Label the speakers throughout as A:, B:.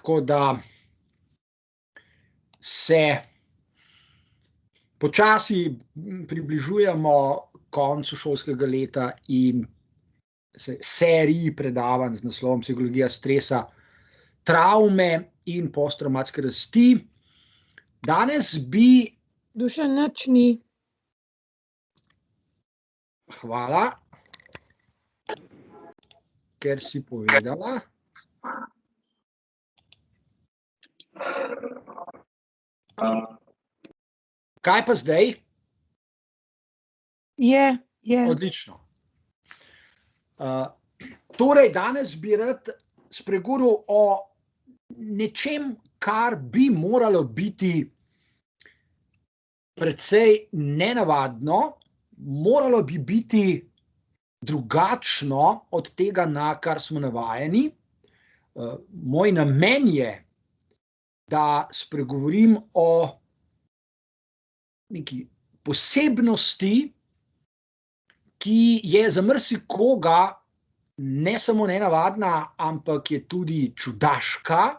A: Tako da se počasi približujemo koncu šolskega leta in seriji predavanj z naslovom Psihologija stresa, travme in posttravmatske rasti. Danes bi...
B: Dušan, nič ni.
A: Hvala, ker si povedala. Kaj pa zdaj?
B: Je.
A: Odlično. Torej, danes bi rad spregovoril o nečem, kar bi moralo biti precej nenavadno, moralo bi biti drugačno od tega, na kar smo navajeni. Moj namen je, da spregovorim o neki posebnosti, ki je za marsikoga ne samo nenavadna, ampak je tudi čudaška.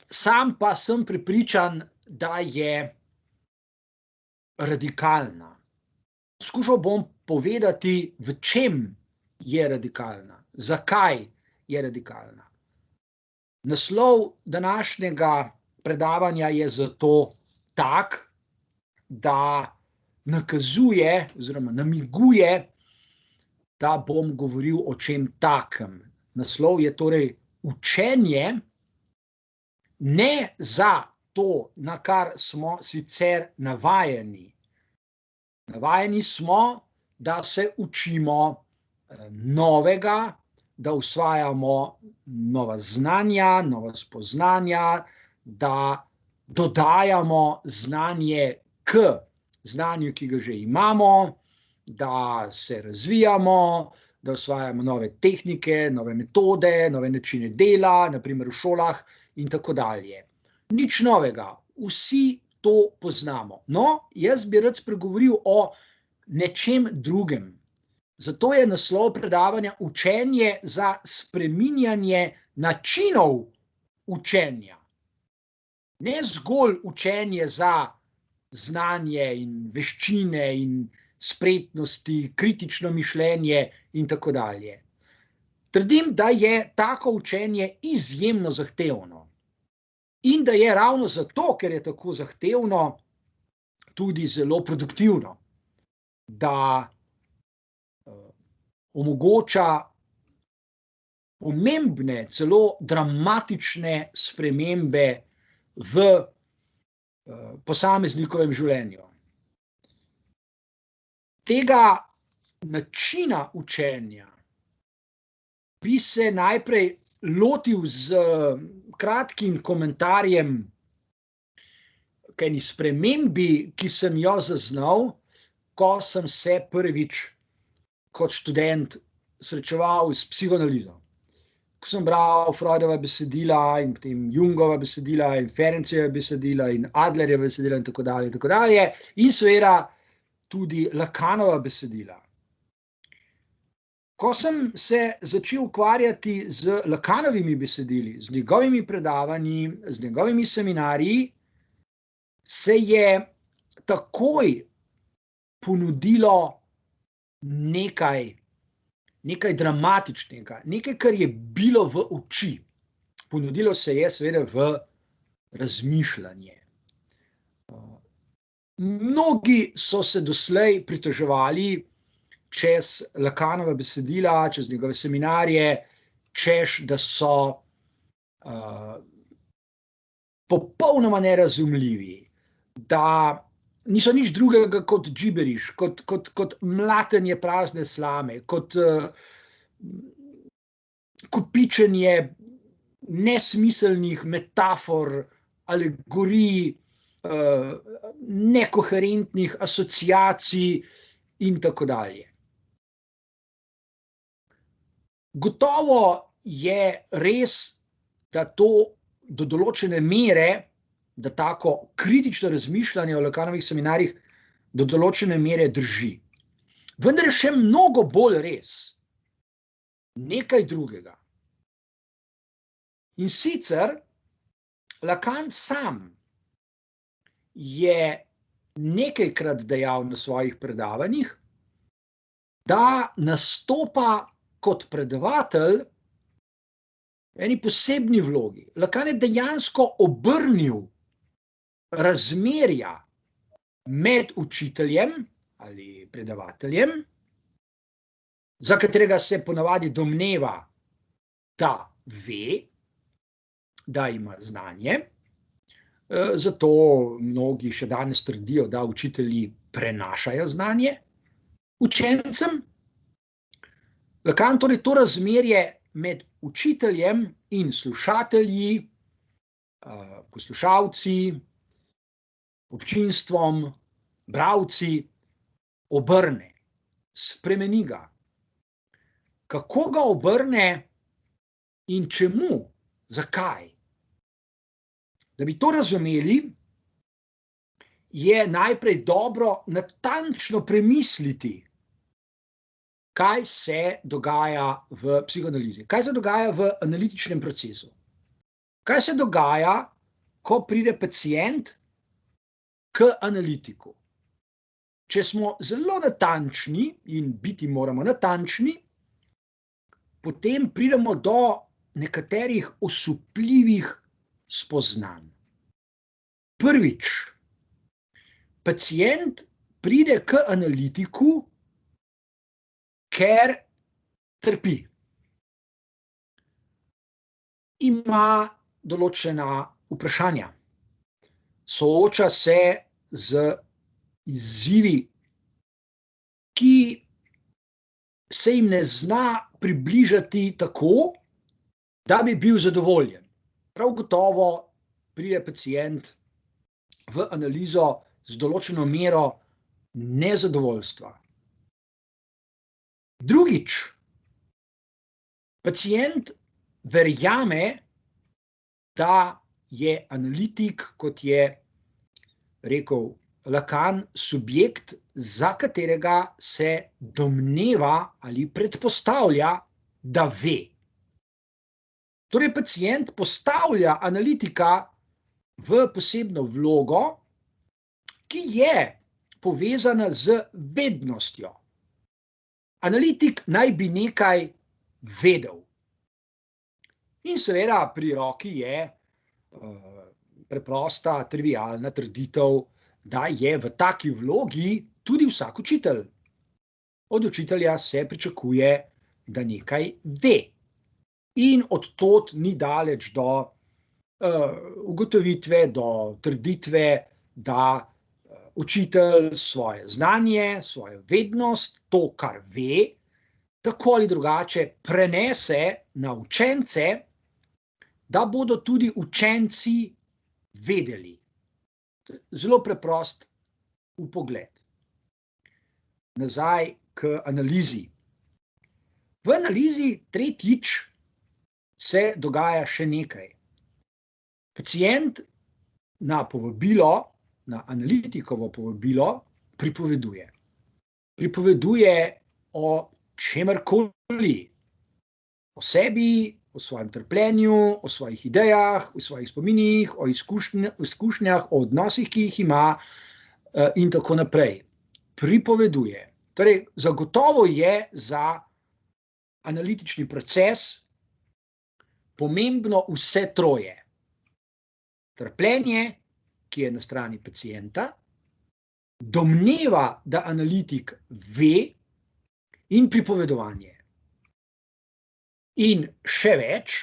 A: Sam pa sem prepričan, da je radikalna. Skušal bom povedati, v čem je radikalna, zakaj je radikalna. Naslov današnjega predavanja je zato tak, da nakazuje oziroma namiguje, da bom govoril o čem takem. Naslov je torej učenje ne za to, na kar smo sicer navajeni. Navajeni smo, da se učimo novega, da usvajamo nova znanja, nova spoznanja, da dodajamo znanje k znanju, ki ga že imamo, da se razvijamo, da usvajamo nove tehnike, nove metode, nove načine dela, na primer v šolah in tako dalje. Nič novega, vsi to poznamo. No, jaz bi rad spregovoril o nečem drugem. Zato je naslov predavanja Učenje za spreminjanje načinov učenja. Ne zgolj učenje za znanje in veščine in spretnosti, kritično mišljenje in tako dalje. Trdim, da je tako učenje izjemno zahtevno. In da je ravno zato, ker je tako zahtevno, tudi zelo produktivno. Da omogoča pomembne, celo dramatične spremembe v posameznikovem življenju. Tega načina učenja bi se najprej lotil z kratkim komentarjem k eni spremembi, ki sem jo zaznal, ko sem se prvič kot študent srečeval s psihoanalizo. Ko sem bral Freudova besedila in potem Jungova besedila in Ferencijeva besedila in Adlerjeva besedila in tako dalje, in seveda tudi Lacanova besedila. Ko sem se začel ukvarjati z Lacanovimi besedili, z njegovimi predavanji, z njegovimi seminarji, se je takoj ponudilo nekaj dramatičnega, nekaj, kar je bilo v oči. Ponudilo se je seveda v razmišljanje. Mnogi so se doslej pritoževali čez Lacanova besedila, čez njegove seminarje, češ, da so popolnoma nerazumljivi, da niso nič drugega kot džiberiš, kot mlatenje prazne slame, kot kopičenje nesmiselnih metafor, alegorij, nekoherentnih asociacij in tako dalje. Gotovo je res, da to do določene mere, da tako kritično razmišljanje o Lacanovih seminarjih do določene mere drži. Vendar je še mnogo bolj res nekaj drugega. In sicer Lacan sam je nekajkrat dejal na svojih predavanjih, da nastopa kot predavatelj v eni posebni vlogi. Lacan je dejansko obrnil razmerja med učiteljem ali predavateljem, za katerega se ponavadi domneva, da ve, da ima znanje. Zato mnogi še danes trdijo, da učitelji prenašajo znanje učencem. Lacan torej to razmerje med učiteljem in slušatelji, poslušalci, občinstvom, bralci obrne, spremeni ga. Kako ga obrne in čemu, zakaj? Da bi to razumeli, je najprej dobro natančno premisliti, kaj se dogaja v psihoanalizi, kaj se dogaja v analitičnem procesu. Kaj se dogaja, ko pride pacient k analitiku. Če smo zelo natančni, in biti moramo natančni, potem pridemo do nekaterih osupljivih spoznanj. Prvič, pacient pride k analitiku, ker trpi. Ima določena vprašanja. Sooča se z izzivi, ki se jim ne zna približati tako, da bi bil zadovoljen. Prav gotovo pride pacient v analizo z določeno mero nezadovoljstva. Drugič, pacient verjame, da je analitik, kot je rekel Lacan, subjekt, za katerega se domneva ali predpostavlja, da ve. Torej, pacient postavlja analitika v posebno vlogo, ki je povezana z vednostjo. Analitik naj bi nekaj vedel. In seveda pri roki je preprosta, trivialna trditev, da je v taki vlogi tudi vsak učitelj. Od učitelja se pričakuje, da nekaj ve. In od tod ni daleč do ugotovitve, do trditve, da učitelj svoje znanje, svojo vednost, to, kar ve, tako ali drugače prenese na učence, da bodo tudi učenci vedeli. Zelo preprost vpogled. Nazaj k analizi. V analizi tretjič se dogaja še nekaj. Pacient na povabilo, na analitikovo povabilo pripoveduje. Pripoveduje o čemerkoli, o sebi, o svojem trpljenju, o svojih idejah, o svojih spominih, o izkušnjah, o odnosih, ki jih ima in tako naprej. Pripoveduje. Torej, zagotovo je za analitični proces pomembno vse troje. Trpljenje, ki je na strani pacienta, domneva, da analitik ve, in pripovedovanje. In še več,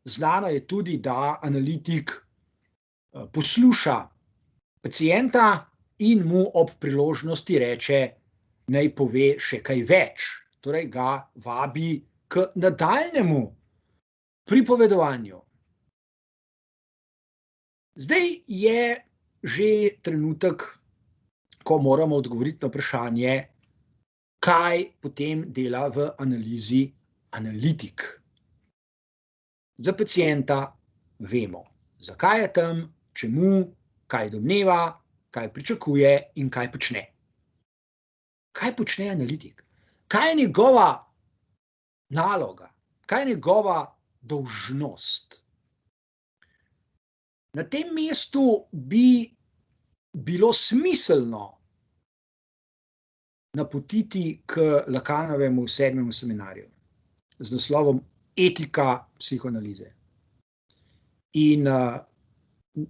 A: znano je tudi, da analitik posluša pacienta in mu ob priložnosti reče, naj pove še kaj več. Torej ga vabi k nadaljnjemu pripovedovanju. Zdaj je že trenutek, ko moramo odgovoriti na vprašanje, kaj potem dela v analizi analitik. Za pacienta vemo, zakaj je tam, čemu, kaj domneva, kaj pričakuje in kaj počne. Kaj počne analitik? Kaj je njegova naloga? Kaj je njegova dolžnost. Na tem mestu bi bilo smiselno napotiti k Lakanovemu 7. seminarju z naslovom Etika psihoanalize. In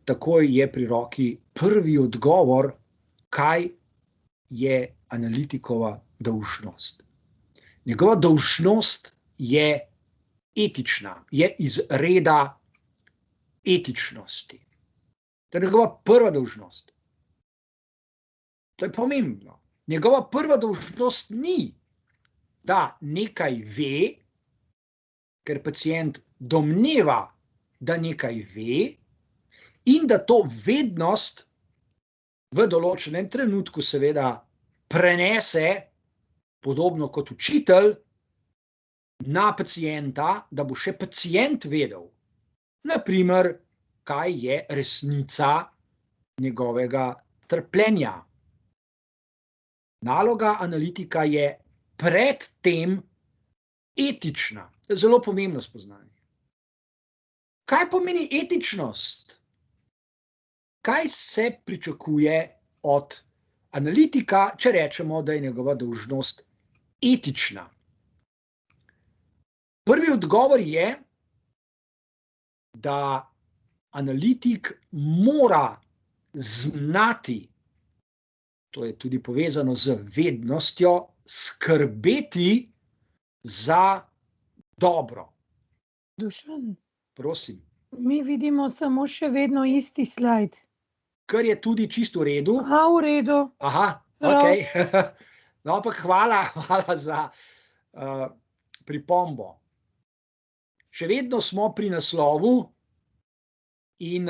A: takoj je pri roki prvi odgovor, kaj je analitikova dolžnost. Njegova dolžnost je etična, je iz reda etičnosti. To je njegova prva dolžnost. To je pomembno. Njegova prva dolžnost ni, da nekaj ve, ker pacient domneva, da nekaj ve, in da to vednost v določenem trenutku seveda prenese, podobno kot učitelj, na pacienta, da bo še pacient vedel, na primer, kaj je resnica njegovega trpljenja. Naloga analitika je predtem etična. To je zelo pomembno spoznanje. Kaj pomeni etičnost? Kaj se pričakuje od analitika, če rečemo, da je njegova dolžnost etična? Prvi odgovor je, da analitik mora znati, to je tudi povezano z vednostjo, skrbeti za dobro.
B: Dušan,
A: Prosim.
B: mi vidimo samo še vedno isti slajd.
A: Kar je tudi čisto v redu.
B: Aha, v redu.
A: Aha,
B: Prav.
A: okej. No, ampak hvala za pripombo. Še vedno smo pri naslovu in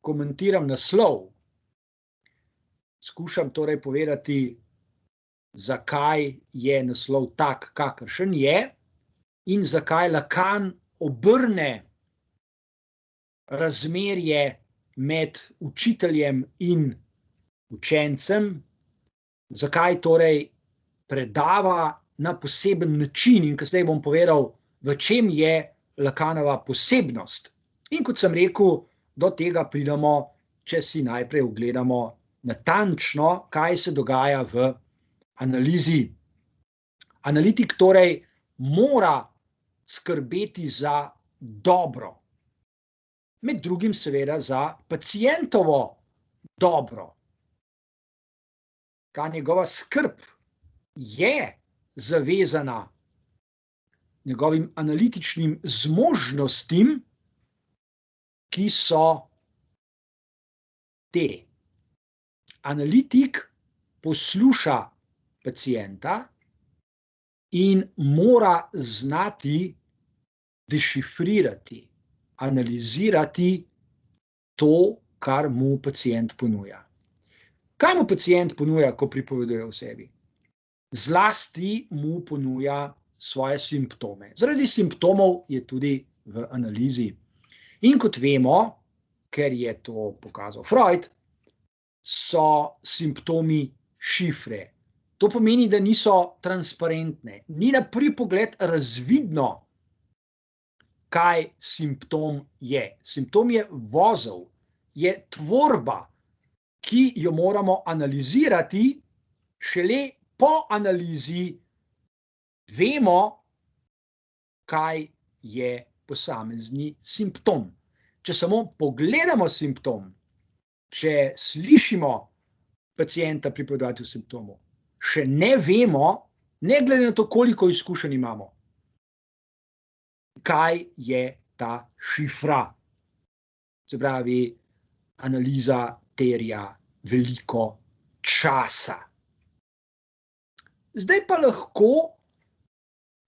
A: komentiram naslov. Skušam torej povedati, zakaj je naslov tak, kakršen je, in zakaj Lacan obrne razmerje med učiteljem in učencem, zakaj torej predava na poseben način, in kasneje bom povedal, v čem je Lacanova posebnost. In kot sem rekel, do tega pridemo, če si najprej ogledamo natančno, kaj se dogaja v analizi. Analitik torej mora skrbeti za dobro. Med drugim seveda za pacientovo dobro. Ta njegova skrb je zavezana njegovim analitičnim zmožnostim, ki so te. Analitik posluša pacienta in mora znati dešifrirati, analizirati to, kar mu pacient ponuja. Kaj mu pacient ponuja, ko pripoveduje o sebi? Zlasti mu ponuja svoje simptome. Zaradi simptomov je tudi v analizi. In kot vemo, ker je to pokazal Freud, so simptomi šifre. To pomeni, da niso transparentne. Ni na prvi pogled razvidno, kaj simptom je. Simptom je vozel, je tvorba, ki jo moramo analizirati, šele po analizi vemo, kaj je posamezni simptom. Če samo pogledamo simptom, če slišimo pacienta pripovedovati o simptomu, še ne vemo, ne glede na to, koliko izkušenj imamo, kaj je ta šifra. Se pravi, analiza terja veliko časa. Zdaj pa lahko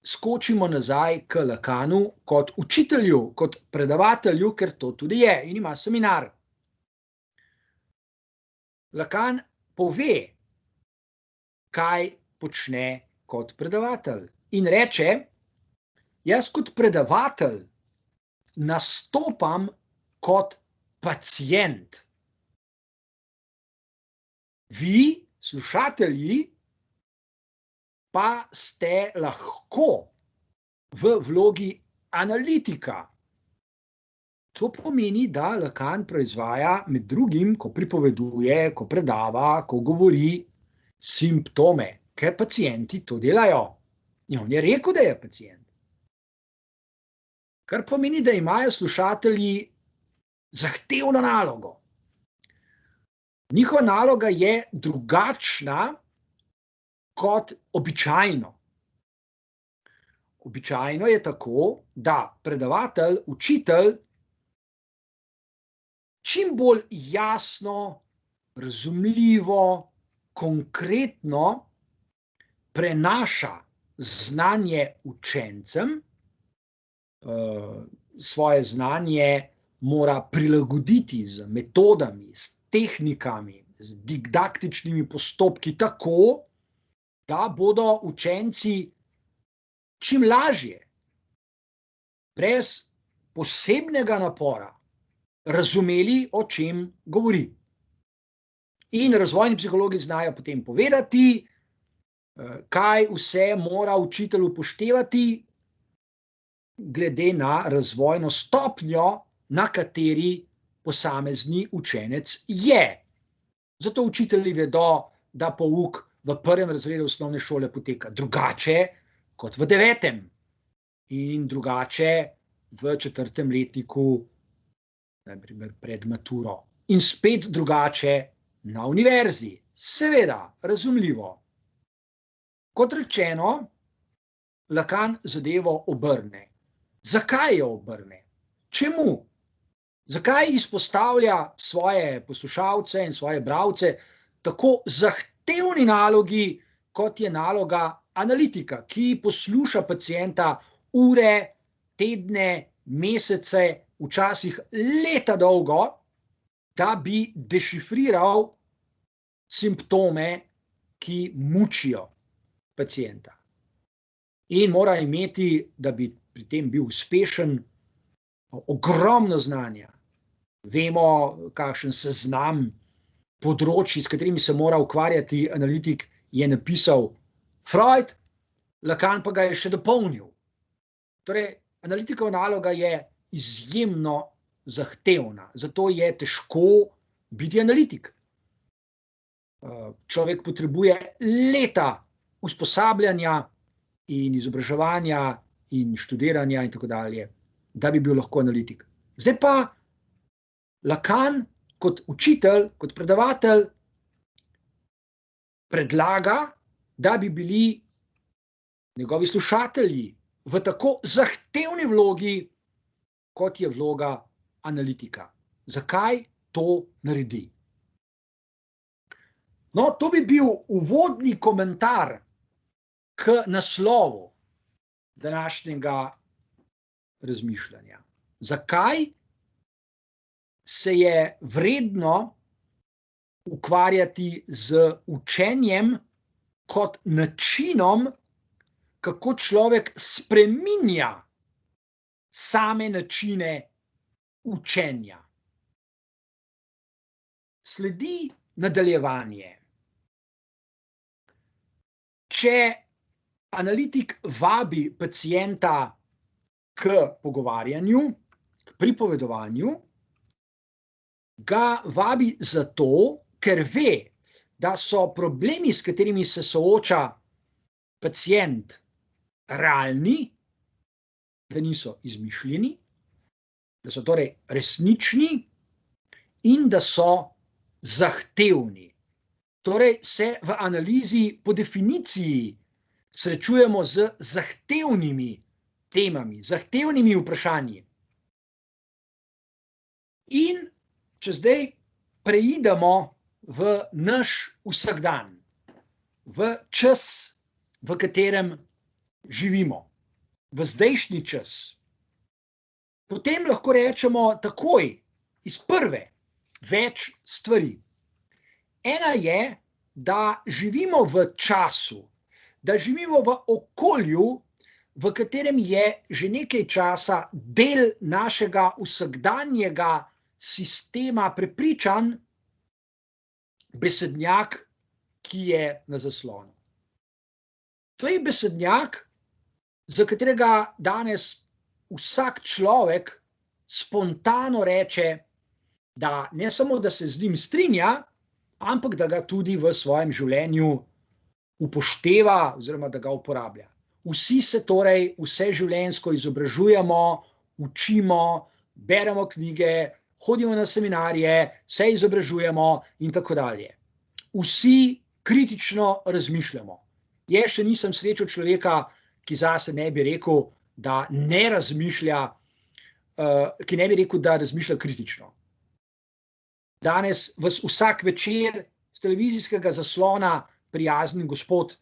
A: skočimo nazaj k Lacanu kot učitelju, kot predavatelju, ker to tudi je in ima seminar. Lacan pove, kaj počne kot predavatelj. In reče, jaz kot predavatelj nastopam kot pacient. Vi, slušatelji, pa ste lahko v vlogi analitika. To pomeni, da Lacan proizvaja med drugim, ko pripoveduje, ko predava, ko govori, simptome, ker pacienti to delajo. In on je rekel, da je pacient. Kar pomeni, da imajo slušatelji zahtevno nalogo. Njihova naloga je drugačna kot običajno. Običajno je tako, da predavatelj, učitelj čim bolj jasno, razumljivo, konkretno prenaša znanje učencem, svoje znanje mora prilagoditi z metodami, s tehnikami, z didaktičnimi postopki tako, da bodo učenci čim lažje, brez posebnega napora, razumeli, o čem govori. In razvojni psihologi znajo potem povedati, kaj vse mora učitelj upoštevati, glede na razvojno stopnjo, na kateri posamezni učenec je. Zato učitelji vedo, da pouk v 1. razredu osnovne šole poteka drugače kot v 9. in drugače v 4. letniku, naprimer pred maturo, in spet drugače na univerzi. Seveda, razumljivo. Kot rečeno, Lacan zadevo obrne. Zakaj jo obrne? Čemu? Zakaj izpostavlja svoje poslušalce in svoje bralce tako zahtevni nalogi, kot je naloga analitika, ki posluša pacienta ure, tedne, mesece, včasih leta dolgo, da bi dešifriral simptome, ki mučijo pacienta. In mora imeti, da bi pri tem bil uspešen, ogromno znanja. Vemo, kakšen seznam področji, s katerimi se mora ukvarjati analitik, je napisal Freud, Lacan pa ga je še dopolnil. Torej, analitikova naloga je izjemno zahtevna, zato je težko biti analitik. Človek potrebuje leta usposabljanja in izobraževanja in študiranja in tako dalje, da bi bil lahko analitik. Zdaj pa Lacan kot učitelj, kot predavatelj predlaga, da bi bili njegovi slušatelji v tako zahtevni vlogi, kot je vloga analitika. Zakaj to naredi? No, to bi bil uvodni komentar k naslovu današnjega razmišljanja. Zakaj se je vredno ukvarjati z učenjem kot načinom, kako človek spreminja same načine učenja. Sledi nadaljevanje. Če analitik vabi pacienta k pogovarjanju, k pripovedovanju, ga vabi zato, ker ve, da so problemi, s katerimi se sooča pacient, realni, da niso izmišljeni, da so torej resnični in da so zahtevni. Torej se v analizi po definiciji srečujemo z zahtevnimi temami, zahtevnimi vprašanji. In če zdaj preidemo v naš vsakdan, v čas, v katerem živimo, v zdajšnji čas, potem lahko rečemo takoj iz prve več stvari. Ena je, da živimo v času, da živimo v okolju, v katerem je že nekaj časa del našega vsakdanjega sistema prepričanj besednjak, ki je na zaslonu. To je besednjak, za katerega danes vsak človek spontano reče, da ne samo, da se z njim strinja, ampak da ga tudi v svojem življenju upošteva oziroma da ga uporablja. Vsi se torej vseživljenjsko izobražujemo, učimo, beremo knjige, hodimo na seminarje, se izobražujemo in tako dalje. Vsi kritično razmišljamo. Jaz še nisem srečal človeka, ki zase ne bi rekel, da ne razmišlja, ki ne bi rekel, da razmišlja kritično. Danes vas vsak večer z televizijskega zaslona prijazen gospod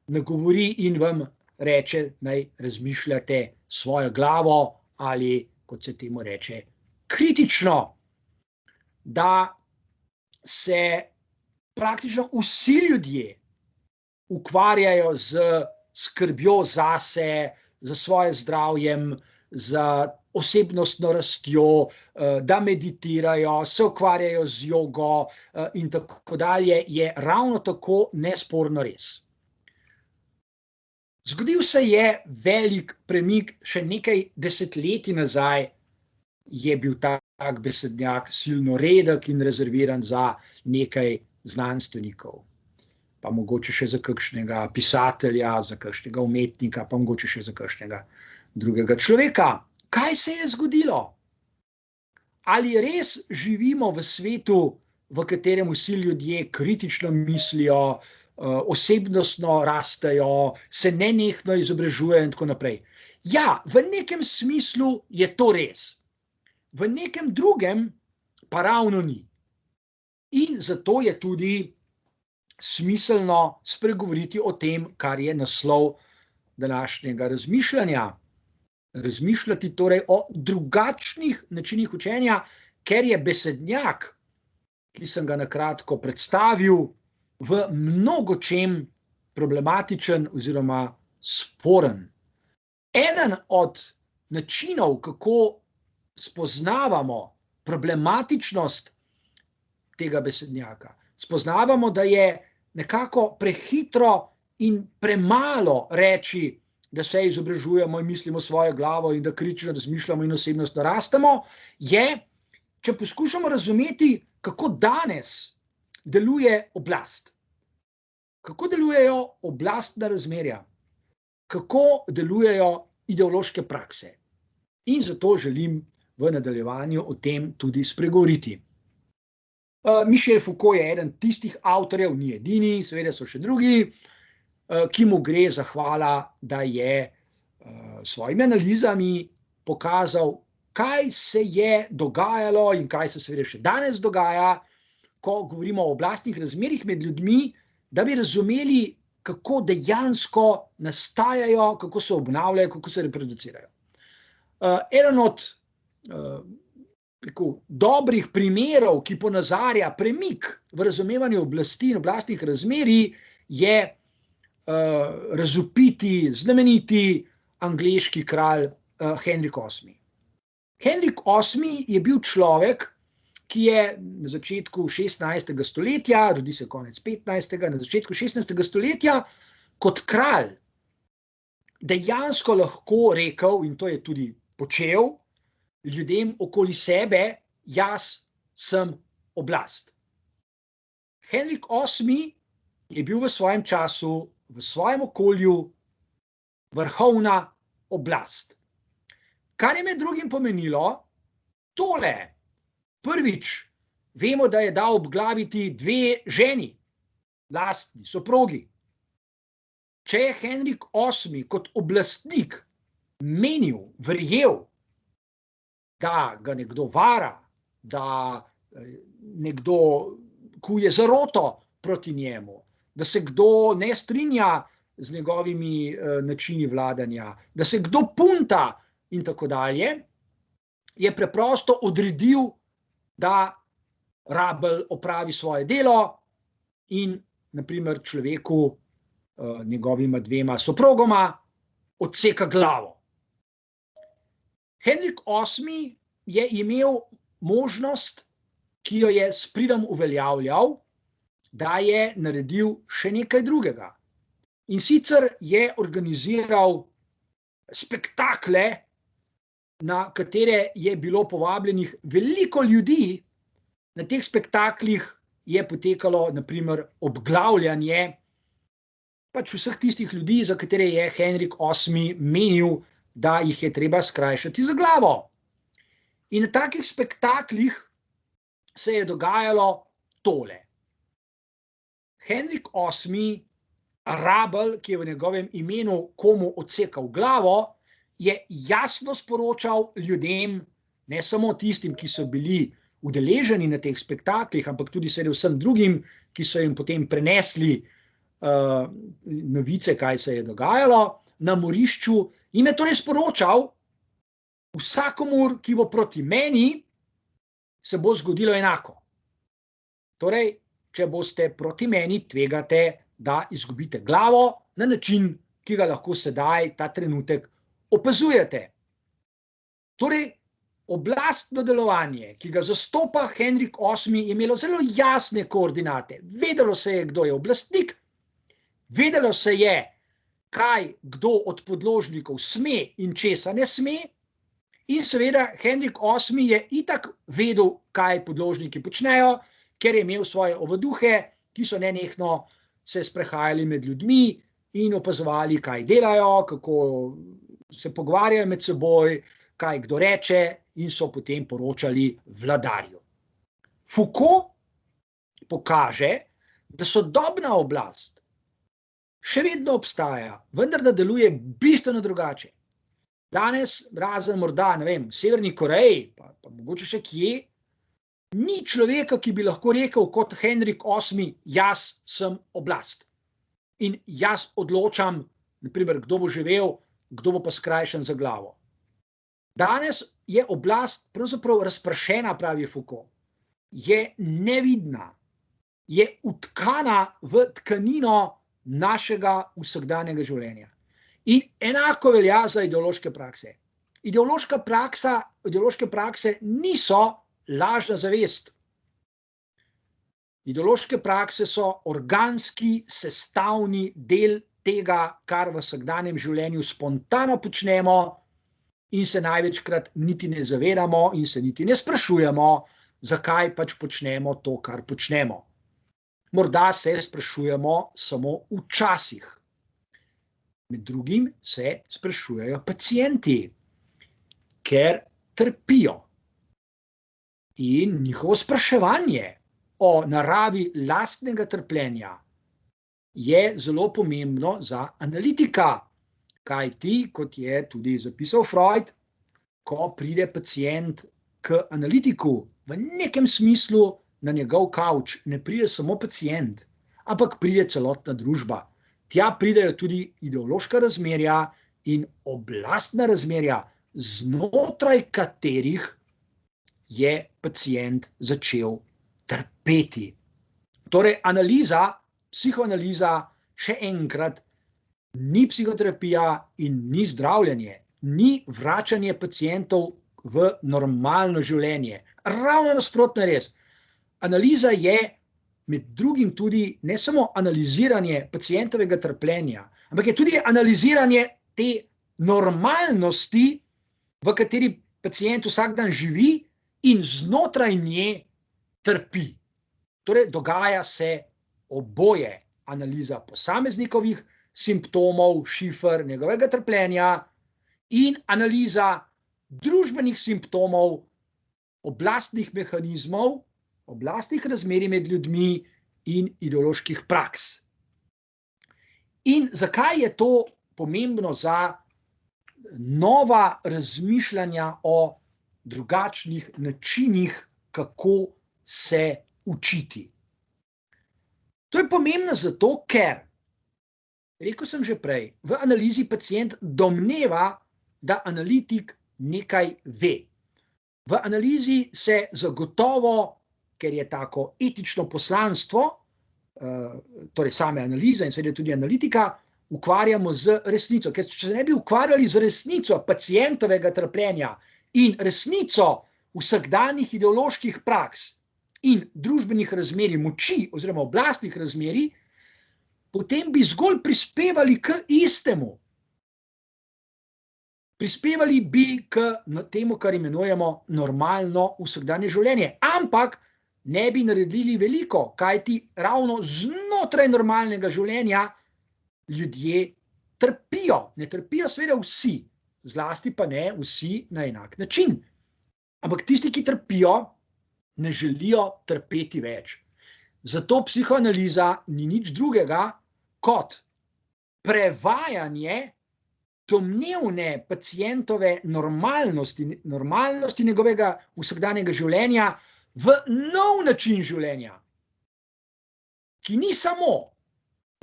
A: nagovori in vam reče, naj razmišljate svojo glavo ali, kot se temu reče, kritično, da se praktično vsi ljudje ukvarjajo z skrbjo zase, za svoje zdravjem, za osebnostno rastjo, da meditirajo, se ukvarjajo z jogo in tako dalje, je ravno tako nesporno res. Zgodil se je velik premik, še nekaj desetletij nazaj je bil tak besednjak silno redek in rezerviran za nekaj znanstvenikov, pa mogoče še za kakšnega pisatelja, za kakšnega umetnika, pa mogoče še za kakšnega drugega človeka. Kaj se je zgodilo? Ali res živimo v svetu, v katerem vsi ljudje kritično mislijo, osebnostno rastejo, se nenehno izobražujejo in tako naprej? Ja, v nekem smislu je to res. V nekem drugem pa ravno ni. In zato je tudi smiselno spregovoriti o tem, kar je naslov današnjega razmišljanja. Razmišljati torej o drugačnih načinih učenja, ker je besednjak, ki sem ga na kratko predstavil, v mnogočem problematičen oziroma sporen. Eden od načinov, kako spoznavamo problematičnost tega besednjaka, spoznavamo, da je nekako prehitro in premalo reči, da se izobražujemo in mislimo svojo glavo in da kritično razmišljamo in osebnostno rastemo, je, če poskušamo razumeti, kako danes deluje oblast. Kako delujejo oblastna razmerja, kako delujejo ideološke prakse. In zato želim v nadaljevanju o tem tudi spregovoriti. Michel Foucault je eden tistih avtorjev, ni edini, seveda so še drugi, ki mu gre zahvala, da je s svojimi analizami pokazal, kaj se je dogajalo in kaj se seveda še danes dogaja, ko govorimo o oblastnih razmerjih med ljudmi, da bi razumeli, kako dejansko nastajajo, kako se obnavljajo, kako se reproducirajo. Eden od dobrih primerov, ki ponazarja premik v razumevanju oblasti in oblastnih razmerij, je razvpiti, znameniti angleški kralj Henrik VIII. Henrik VIII je bil človek, ki je na začetku 16. stoletja, rodi se konec 15., na začetku 16. stoletja, kot kralj dejansko lahko rekel, in to je tudi počel, ljudem okoli sebe, jaz sem oblast. Henrik VIII je bil v svojem času, v svojem okolju vrhovna oblast. Kar je med drugim pomenilo tole. Prvič, vemo, da je dal obglaviti 2 ženi, lastni soprogi. Če je Henrik VIII kot oblastnik menil, verjel, da ga nekdo vara, da nekdo kuje zaroto proti njemu, da se kdo ne strinja z njegovimi načini vladanja, da se kdo punta in tako dalje, je preprosto odredil, da rabelj opravi svoje delo in na primer človeku, njegovima 2 soprogoma, odseka glavo. Henrik VIII je imel možnost, ki jo je s pridom uveljavljal, da je naredil še nekaj drugega. In sicer je organiziral spektakle na katere je bilo povabljenih veliko ljudi. Na teh spektaklih je potekalo naprimer obglavljanje pač vseh tistih ljudi, za katere je Henrik VIII menil, da jih je treba skrajšati za glavo. In na takih spektaklih se je dogajalo tole. Henrik VIII, rabelj, ki je v njegovem imenu komu odsekal glavo, je jasno sporočal ljudem, ne samo tistim, ki so bili udeleženi na teh spektaklih, ampak tudi vsem drugim, ki so jim potem prenesli novice, kaj se je dogajalo na morišču, in je torej sporočal, vsakomur, ki bo proti meni, se bo zgodilo enako. Torej, če boste proti meni, tvegate, da izgubite glavo na način, ki ga lahko sedaj, ta trenutek, opazujete. Torej, oblastno delovanje, ki ga zastopa Henrik VIII, je imelo zelo jasne koordinate. Vedelo se je, kdo je oblastnik, vedelo se je, kaj kdo od podložnikov sme in česa ne sme, in seveda Henrik VIII je itak vedel, kaj podložniki počnejo, ker je imel svoje ovaduhe, ki so nenehno se sprehajali med ljudmi in opazovali, kaj delajo, kako se pogovarjajo med seboj, kaj kdo reče, in so potem poročali vladarju. Foucault pokaže, da sodobna oblast še vedno obstaja, vendar da deluje bistveno drugače. Danes, razen morda, ne vem, v Severni Koreji, pa mogoče še kje, ni človeka, ki bi lahko rekel kot Henrik VIII, jaz sem oblast. In jaz odločam, naprimer, kdo bo živel, kdo bo pa skrajšan za glavo. Danes je oblast pravzaprav razpršena, pravi Foucault. Je nevidna, je utkana v tkanino našega vsakdanjega življenja. In enako velja za ideološke prakse. Ideološke prakse niso lažna zavest. Ideološke prakse so organski, sestavni del tega, kar v vsakdanjem življenju spontano počnemo in se največkrat niti ne zavedamo in se niti ne sprašujemo, zakaj pač počnemo to, kar počnemo. Morda se sprašujemo samo včasih. Med drugim se sprašujejo pacienti, ker trpijo. In njihovo spraševanje o naravi lastnega trpljenja je zelo pomembno za analitika, kajti, kot je tudi zapisal Freud, ko pride pacient k analitiku, v nekem smislu na njegov kavč ne pride samo pacient, ampak pride celotna družba. Tja pridejo tudi ideološka razmerja in oblastna razmerja, znotraj katerih je pacient začel trpeti. Torej, psihoanaliza, še enkrat, ni psihoterapija in ni zdravljenje, ni vračanje pacientov v normalno življenje. Ravno nasprotno je res. Analiza je med drugim tudi ne samo analiziranje pacientovega trpljenja, ampak je tudi analiziranje te normalnosti, v kateri pacient vsak dan živi in znotraj nje trpi. Torej, dogaja se oboje. Analiza posameznikovih simptomov, šifer njegovega trpljenja in analiza družbenih simptomov, oblastnih mehanizmov, oblastnih razmerij med ljudmi in ideoloških praks. In zakaj je to pomembno za nova razmišljanja o drugačnih načinih, kako se učiti? To je pomembno zato, ker, rekel sem že prej, v analizi pacient domneva, da analitik nekaj ve. V analizi se zagotovo, ker je tako etično poslanstvo, torej same analize in seveda tudi analitika, ukvarjamo z resnico. Ker če se ne bi ukvarjali z resnico pacientovega trpljenja in resnico vsakdanjih ideoloških praks in družbenih razmerij moči oziroma oblastnih razmerij, potem bi zgolj prispevali k istemu. prispevali bi k temu, kar imenujemo normalno vsakdanje življenje, ampak ne bi naredili veliko, kajti ravno znotraj normalnega življenja ljudje trpijo. Ne trpijo seveda vsi, zlasti pa ne vsi na enak način. Ampak tisti, ki trpijo, ne želijo trpeti več. Zato psihoanaliza ni nič drugega kot prevajanje domnevne pacientove normalnosti njegovega vsakdanjega življenja v nov način življenja, ki ni samo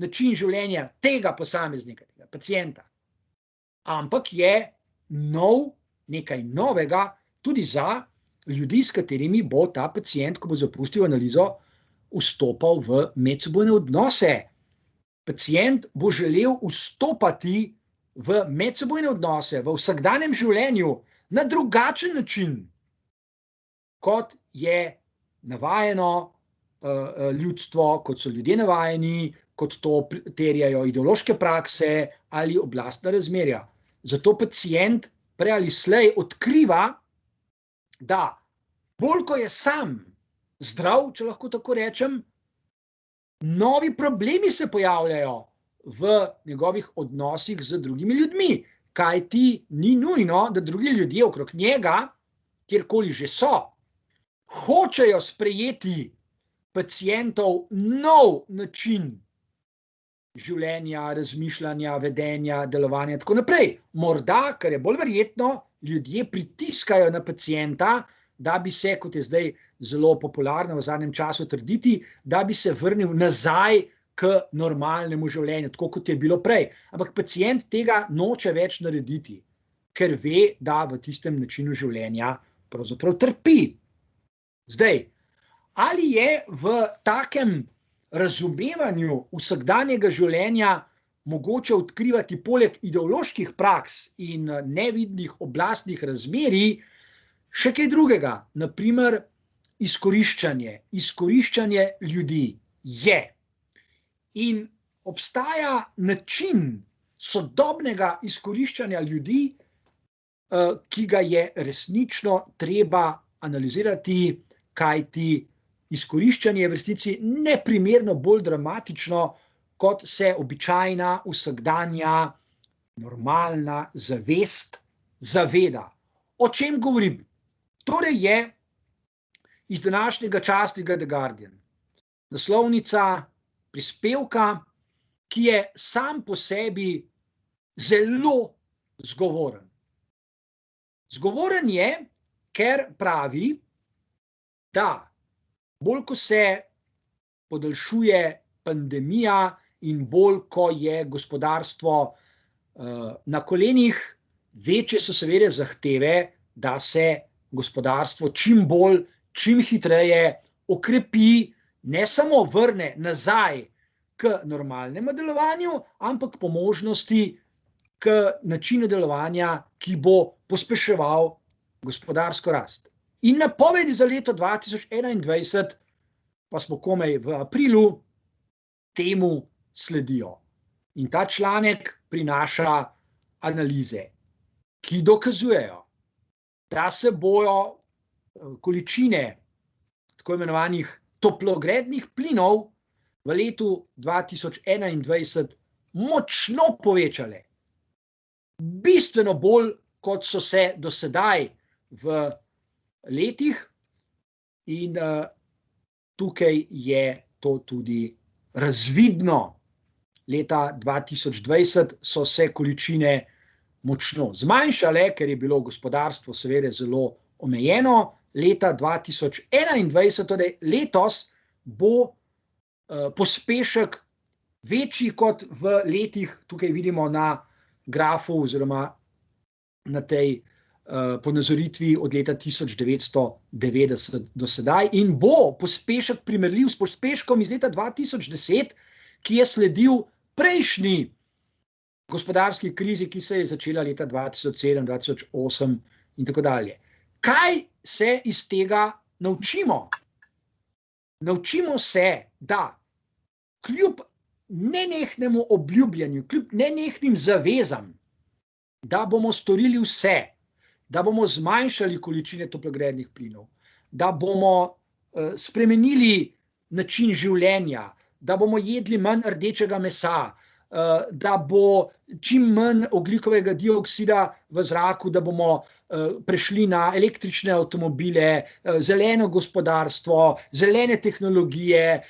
A: način življenja tega posameznika, tega pacienta, ampak je nekaj novega tudi za ljudi, s katerimi bo ta pacient, ko bo zapustil analizo, vstopal v medsebojne odnose. Pacient bo želel vstopati v medsebojne odnose, v vsakdanjem življenju na drugačen način, kot je navajeno ljudstvo, kot so ljudje navajeni, kot to terjajo ideološke prakse ali oblastna razmerja. Zato pacient prej ali slej odkriva, da bolj ko je sam zdrav, če lahko tako rečem, novi problemi se pojavljajo v njegovih odnosih z drugimi ljudmi, kajti ni nujno, da drugi ljudje okrog njega, kjerkoli že so, hočejo sprejeti pacientov nov način življenja, razmišljanja, vedenja, delovanja in tako naprej. Morda, kar je bolj verjetno, ljudje pritiskajo na pacienta, da bi se, kot je zdaj zelo popularno v zadnjem času trditi, da bi se vrnil nazaj k normalnemu življenju, tako kot je bilo prej. Ampak pacient tega noče več narediti, ker ve, da v tistem načinu življenja pravzaprav trpi. Zdaj, ali je v takem razumevanju vsakdanjega življenja mogoče odkrivati poleg ideoloških praks in nevidnih oblastnih razmerij še kaj drugega, na primer izkoriščanje ljudi je. In obstaja način sodobnega izkoriščanja ljudi, ki ga je resnično treba analizirati, kajti izkoriščanje je v resnici neprimerno bolj dramatično, kot se običajna, vsakdanja, normalna zavest zaveda. O čem govorim? Torej je iz današnjega časnika The Guardian naslovnica prispevka, ki je sam po sebi zelo zgovoren. Zgovoren je, ker pravi, da bolj ko se podaljšuje pandemija in bolj ko je gospodarstvo na kolenih, večje so seveda zahteve, da se gospodarstvo čim bolj, čim hitreje okrepi, ne samo vrne nazaj k normalnemu delovanju, ampak po možnosti k načinu delovanja, ki bo pospeševal gospodarsko rast. In napovedi za leto 2021, pa smo komaj v aprilu, temu sledijo. In ta članek prinaša analize, ki dokazujejo, da se bojo količine tako imenovanih toplogrednih plinov v letu 2021 močno povečale. Bistveno bolj, kot so se do sedaj v letih, in tukaj je to tudi razvidno. Leta 2020 so se količine močno zmanjšale, ker je bilo gospodarstvo seveda zelo omejeno. Leta 2021, torej letos, bo pospešek večji kot v letih, tukaj vidimo na grafu oziroma na tej ponazoritvi od leta 1990 do sedaj, in bo pospešek primerljiv s pospeškom iz leta 2010, ki je sledil prejšnji gospodarski krizi, ki se je začela leta 2007, 2008 in tako dalje. Kaj se iz tega naučimo? Naučimo se, da kljub nenehnemu obljubljanju, kljub nenehnim zavezam, da bomo storili vse, da bomo zmanjšali količine toplogrednih plinov, da bomo spremenili način življenja, da bomo jedli manj rdečega mesa, da bo čim manj ogljikovega dioksida v zraku, da bomo prešli na električne avtomobile, zeleno gospodarstvo, zelene tehnologije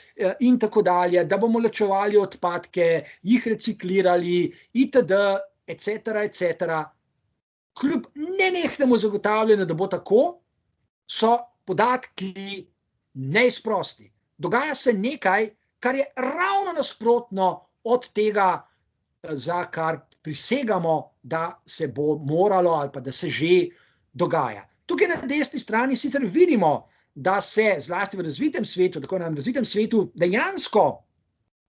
A: in tako dalje, da bomo ločevali odpadke, jih reciklirali itd., etc. Kljub nenehnemu zagotavljanju, da bo tako, so podatki neizprosti. Dogaja se nekaj, kar je ravno nasprotno od tega, za kar prisegamo, da se bo moralo ali pa da se že dogaja. Tukaj na desni strani sicer vidimo, da se zlasti v razvitem svetu, tako na razvitem svetu, dejansko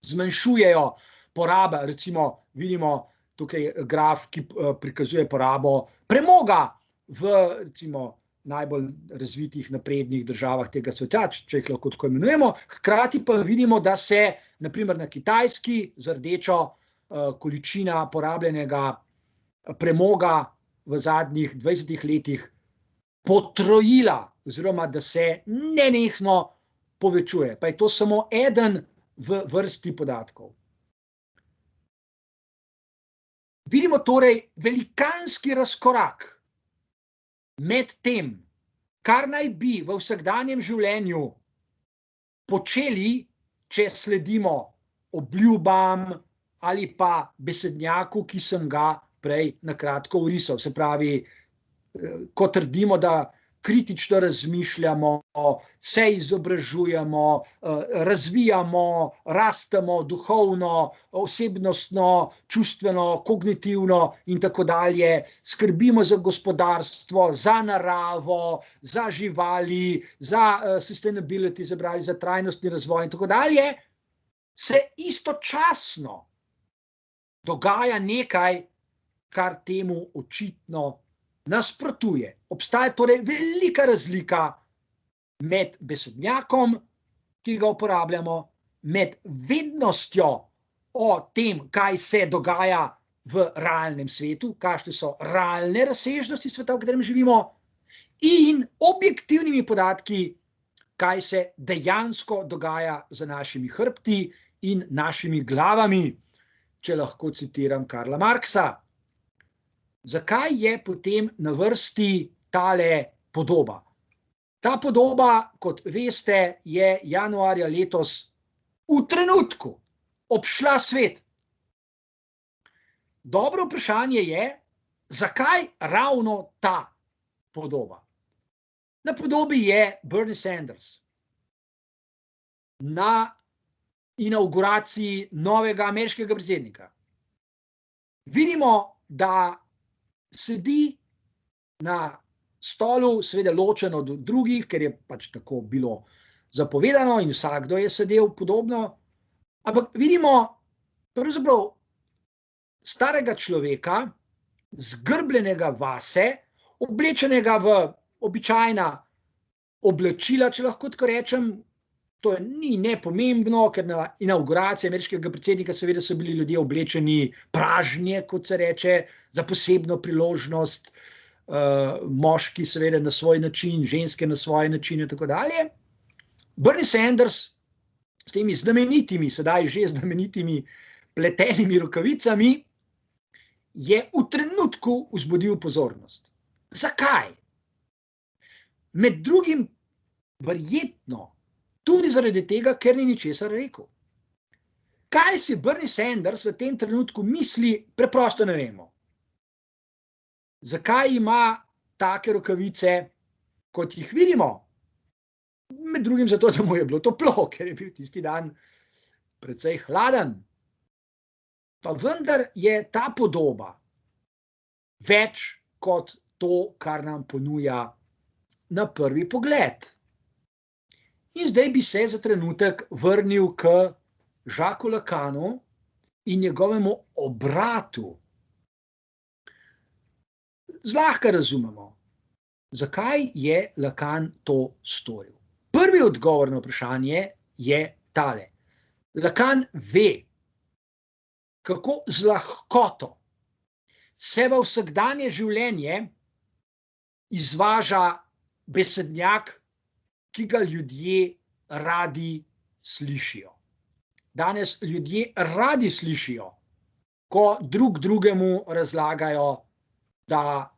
A: zmanjšujejo poraba, recimo vidimo tukaj graf, ki prikazuje porabo premoga v recimo najbolj razvitih, naprednih državah tega sveta, če jih lahko tako imenujemo. Hkrati pa vidimo, da se na primer na Kitajski z rdečo količina porabljenega premoga v zadnjih 20 letih potrojila, oziroma da se nenehno povečuje. Pa je to samo eden v vrsti podatkov. Vidimo torej velikanski razkorak med tem, kar naj bi v vsakdanjem življenju počeli, če sledimo obljubam ali pa besednjaku, ki sem ga prej na kratko orisal. Se pravi, ko trdimo, da kritično razmišljamo, se izobražujemo, razvijamo, rastemo duhovno, osebnostno, čustveno, kognitivno in tako dalje, skrbimo za gospodarstvo, za naravo, za živali, za sustainability, se pravi za trajnostni razvoj in tako dalje, se istočasno dogaja nekaj, kar temu očitno nasprotuje. Obstaja torej velika razlika med besednjakom, ki ga uporabljamo, med vednostjo o tem, kaj se dogaja v realnem svetu, kakšne so realne razsežnosti sveta, v katerem živimo, in objektivnimi podatki, kaj se dejansko dogaja za našimi hrbti in našimi glavami, če lahko citiram Karla Marxa. Zakaj je potem na vrsti tale podoba? Ta podoba, kot veste, je januarja letos v trenutku obšla svet. Dobro vprašanje je, zakaj ravno ta podoba? Na podobi je Bernie Sanders. Na inauguraciji novega ameriškega predsednika. Vidimo, da sedi na stolu, seveda ločen od drugih, ker je pač tako bilo zapovedano in vsakdo je sedel podobno, ampak vidimo pravzaprav starega človeka, zgrbljenega vase, oblečenega v običajna oblačila, če lahko tako rečem. To ni nepomembno, ker na inauguraciji ameriškega predsednika seveda so bili ljudje oblečeni pražnje, kot se reče, za posebno priložnost, moški seveda na svoj način, ženske na svoj način in tako dalje. Bernie Sanders s temi znamenitimi, sedaj že znamenitimi pletenimi rokavicami je v trenutku vzbudil pozornost. Zakaj? Med drugim verjetno tudi zaradi tega, ker ni ničesar rekel. Kaj si Bernie Sanders v tem trenutku misli, preprosto ne vemo. Zakaj ima take rokavice, kot jih vidimo? Med drugim zato, da mu je bilo toplo, ker je bil tisti dan precej hladen. Pa vendar je ta podoba več kot to, kar nam ponuja na prvi pogled. In zdaj bi se za trenutek vrnil k Jacquesu Lacanu in njegovemu obratu. Zlahka razumemo, zakaj je Lacan to storil. Prvi odgovor na vprašanje je tale. Lacan ve, kako z lahkoto se v vsakdanje življenje izvaža besednjak, ki ga ljudje radi slišijo. Danes ljudje radi slišijo, ko drug drugemu razlagajo, da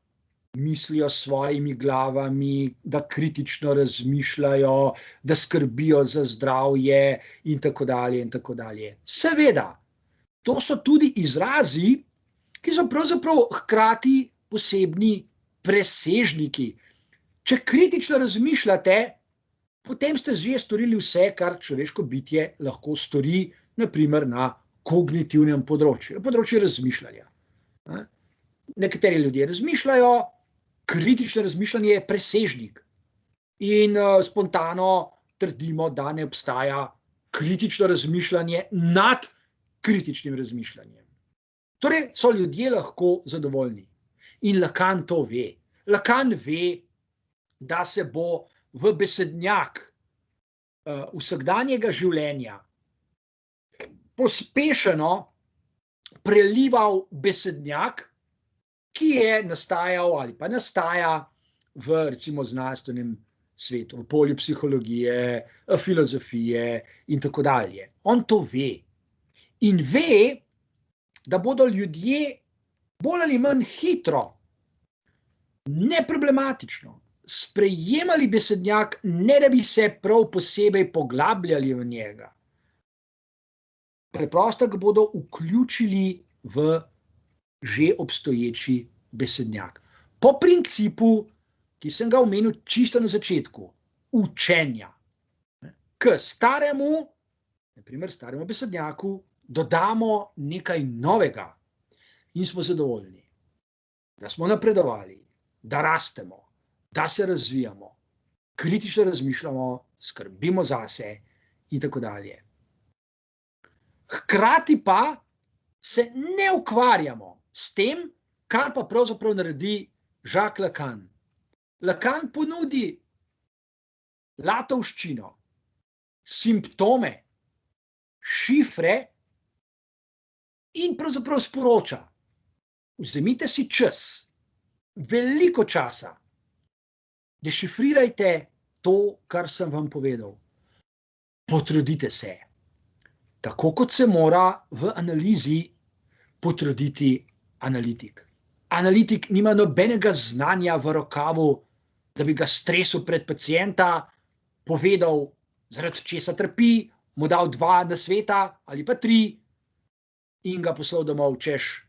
A: mislijo s svojimi glavami, da kritično razmišljajo, da skrbijo za zdravje in tako dalje in tako dalje. Seveda, to so tudi izrazi, ki so pravzaprav hkrati posebni presežniki. Če kritično razmišljate, potem ste že storili vse, kar človeško bitje lahko stori, na primer na kognitivnem področju, na področju razmišljanja. Nekateri ljudje razmišljajo, kritično razmišljanje je presežnik in spontano trdimo, da ne obstaja kritično razmišljanje nad kritičnim razmišljanjem. Torej so ljudje lahko zadovoljni in Lacan to ve. Lacan ve, da se bo v besednjak vsakdanjega življenja pospešeno prelival besednjak, ki je nastajal ali pa nastaja v recimo znanstvenem svetu, v polju psihologije, filozofije in tako dalje. On to ve. In ve, da bodo ljudje bolj ali manj hitro, neproblematično sprejemali besednjak, ne da bi se prav posebej poglabljali v njega. Preprosto ga bodo vključili v že obstoječi besednjak. Po principu, ki sem ga omenil čisto na začetku, učenja. K staremu, na primer staremu besednjaku, dodamo nekaj novega in smo zadovoljni, da smo napredovali, da rastemo, da se razvijamo, kritično razmišljamo, skrbimo zase in tako dalje. Hkrati pa se ne ukvarjamo s tem, kar pa pravzaprav naredi Jacques Lacan. Lacan ponudi latovščino, simptome, šifre in pravzaprav sporoča: vzemite si čas, veliko časa, dešifrirajte to, kar sem vam povedal. Potrudite se, tako kot se mora v analizi potruditi analitik. Analitik nima nobenega znanja v rokavu, da bi ga stresel pred pacienta, povedal, zaradi česa trpi, mu dal 2 nasveta ali pa 3 in ga poslal domov, češ,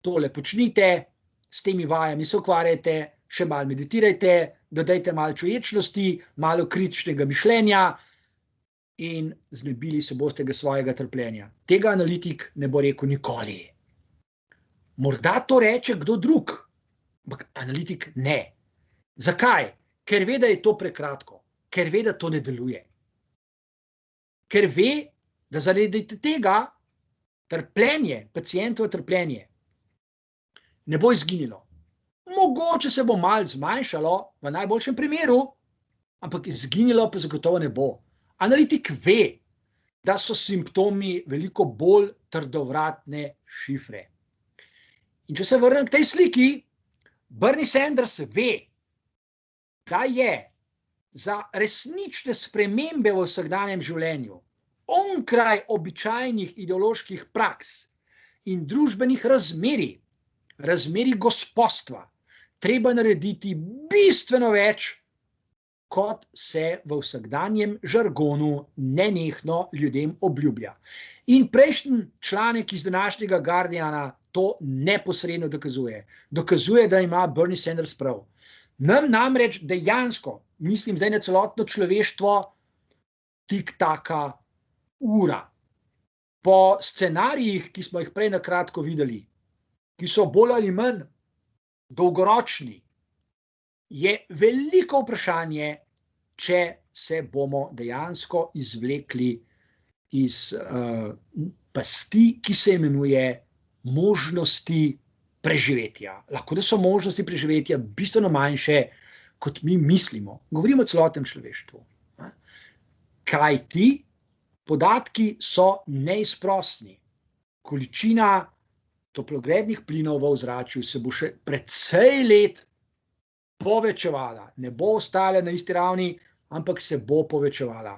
A: tole počnite, s temi vajami se ukvarjajte, še malo meditirajte, dodajte malo čuječnosti, malo kritičnega mišljenja in znebili se boste svojega trpljenja. Tega analitik ne bo rekel nikoli. Morda to reče kdo drug, ampak analitik ne. Zakaj? Ker ve, da je to prekratko, ker ve, da to ne deluje. Ker ve, da zaradi tega trpljenje, pacientovo trpljenje, ne bo izginilo. Mogoče se bo malo zmanjšalo, v najboljšem primeru, ampak izginilo pa zagotovo ne bo. Analitik ve, da so simptomi veliko bolj trdovratne šifre. In če se vrnem k tej sliki, Bernie Sanders ve, da je za resnične spremembe v vsakdanjem življenju, onkraj običajnih ideoloških praks in družbenih razmerij, razmerij gospostva, treba narediti bistveno več, kot se v vsakdanjem žargonu nenehno ljudem obljublja. In prejšnji članek iz današnjega Guardiana to neposredno dokazuje. Dokazuje, da ima Bernie Sanders prav. Nam namreč dejansko, mislim zdaj na celotno človeštvo, tik-taka ura. Po scenarijih, ki smo jih prej na kratko videli, ki so bolj ali manj dolgoročni, je veliko vprašanje, če se bomo dejansko izvlekli iz pasti, ki se imenuje možnosti preživetja. Lahko da so možnosti preživetja bistveno manjše, kot mi mislimo. Govorimo o celotnem človeštvu. Kaj ti podatki so neizprostni. Količina toplogrednih plinov v ozračju se bo še precej let povečevala. Ne bo ostala na isti ravni, ampak se bo povečevala.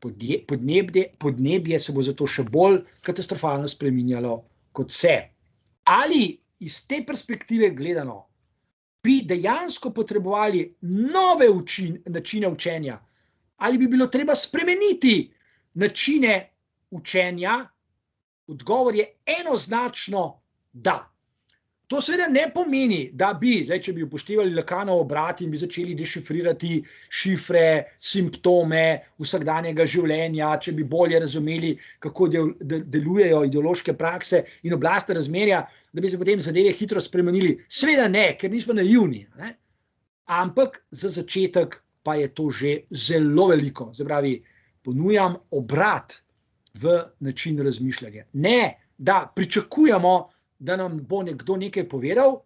A: Podnebje se bo zato še bolj katastrofalno spreminjalo kot se. Ali iz te perspektive gledano bi dejansko potrebovali nove načine učenja? Ali bi bilo treba spremeniti načine učenja? Odgovor je enoznačno da. To seveda ne pomeni, da bi, zdaj, če bi upoštevali Lacanov obrat in bi začeli dešifrirati šifre, simptome vsakdanjega življenja, če bi bolje razumeli, kako delujejo ideološke prakse in oblastna razmerja, da bi se potem zadeve hitro spremenili. Seveda ne, ker nismo naivni. Ne? Ampak za začetek pa je to že zelo veliko. Se pravi, ponujam obrat v način razmišljanja. Ne, da pričakujemo, da nam bo nekdo nekaj povedal,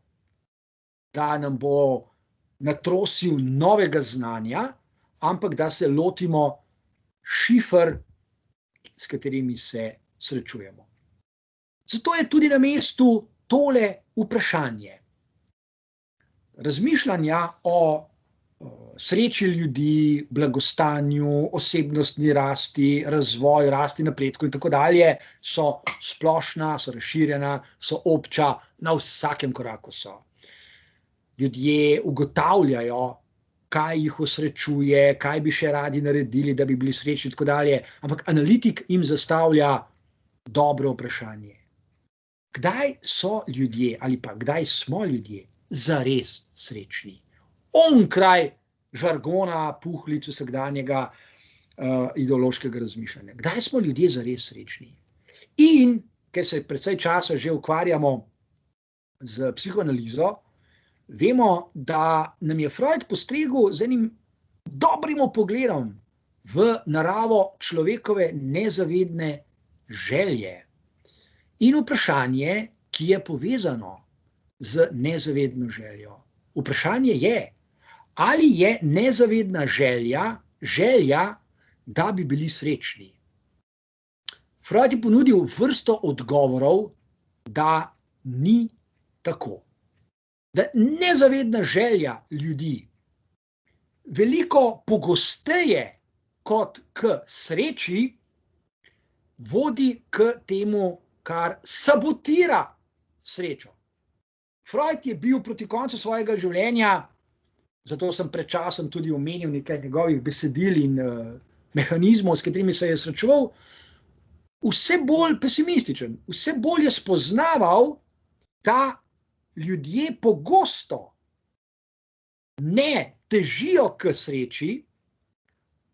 A: da nam bo natrosil novega znanja, ampak da se lotimo šifer, s katerimi se srečujemo. Zato je tudi na mestu tole vprašanje. Razmišljanja o sreči ljudi, blagostanju, osebnostni rasti, razvoju, rasti, napredku in tako dalje so splošna, so razširjena, so obča, na vsakem koraku so. Ljudje ugotavljajo, kaj jih osrečuje, kaj bi še radi naredili, da bi bili srečni in tako dalje, ampak analitik jim zastavlja dobro vprašanje. Kdaj so ljudje ali pa kdaj smo ljudje zares srečni? Onkraj žargona, puhlic vsakdanjega ideološkega razmišljanja. Kdaj smo ljudje zares srečni? In ker se precej časa že ukvarjamo z psihoanalizo, vemo, da nam je Freud postregel z enim dobrim pogledom v naravo človekove nezavedne želje. In vprašanje, ki je povezano z nezavedno željo. Vprašanje je, ali je nezavedna želja, da bi bili srečni. Freud je ponudil vrsto odgovorov, da ni tako. Da nezavedna želja ljudi veliko pogosteje kot k sreči vodi k temu, kar sabotira srečo. Freud je bil proti koncu svojega življenja, zato sem pred časom tudi omenil nekaj njegovih besedil in mehanizmov, s katerimi se je srečeval, vse bolj pesimističen, vse bolj je spoznaval, da ljudje pogosto ne težijo k sreči,